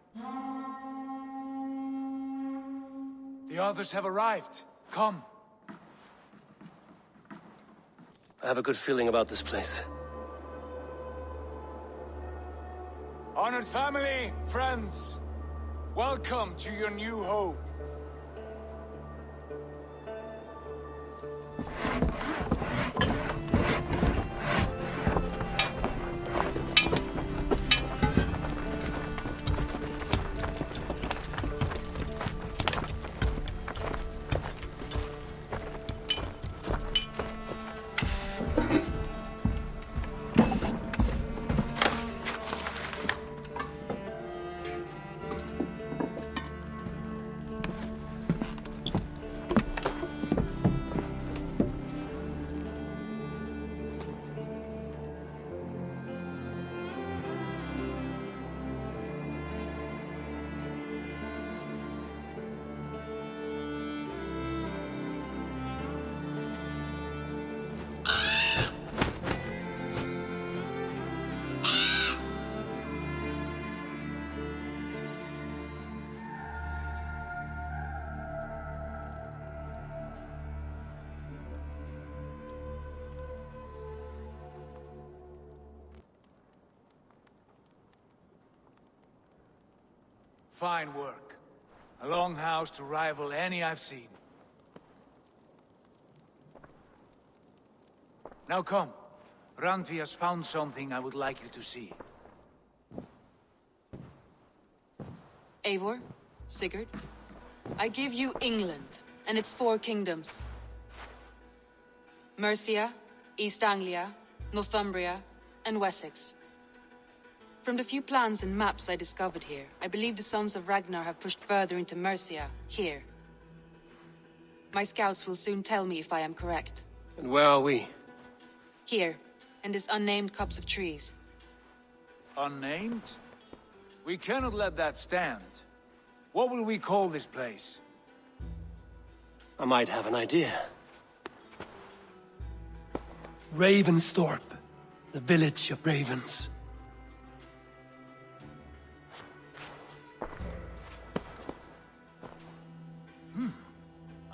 Speaker 1: The others have arrived. Come.
Speaker 20: I have a good feeling about this place.
Speaker 1: Honored family, friends, welcome to your new home. Fine work. A longhouse to rival any I've seen. Now come. Randvi has found something I would like you to see.
Speaker 12: Eivor, Sigurd, I give you England and its 4 kingdoms. Mercia, East Anglia, Northumbria, and Wessex. From the few plans and maps I discovered here, I believe the Sons of Ragnar have pushed further into Mercia, here. My scouts will soon tell me if I am correct.
Speaker 20: And where are we?
Speaker 12: Here, in this unnamed copse of trees.
Speaker 1: Unnamed? We cannot let that stand. What will we call this place?
Speaker 20: I might have an idea.
Speaker 16: Ravensthorpe, the village of ravens.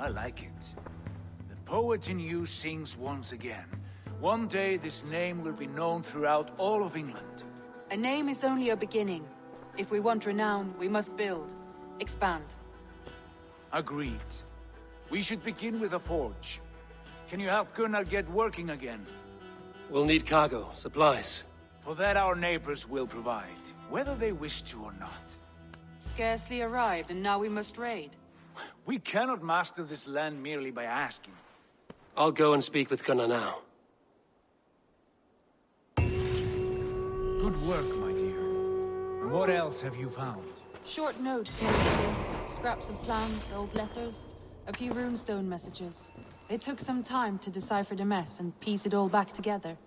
Speaker 1: I like it. The poet in you sings once again. One day this name will be known throughout all of England.
Speaker 12: A name is only a beginning. If we want renown, we must build, expand.
Speaker 1: Agreed. We should begin with a forge. Can you help Gunnar get working again?
Speaker 20: We'll need cargo, supplies.
Speaker 1: For that our neighbors will provide, whether they wish to or not.
Speaker 12: Scarcely arrived, and now we must raid.
Speaker 1: We cannot master this land merely by asking.
Speaker 20: I'll go and speak with Gunnar now.
Speaker 1: Good work, my dear. And what else have you found?
Speaker 12: Short notes, mostly. Scraps of plans, old letters, a few runestone messages. It took some time to decipher the mess and piece it all back together.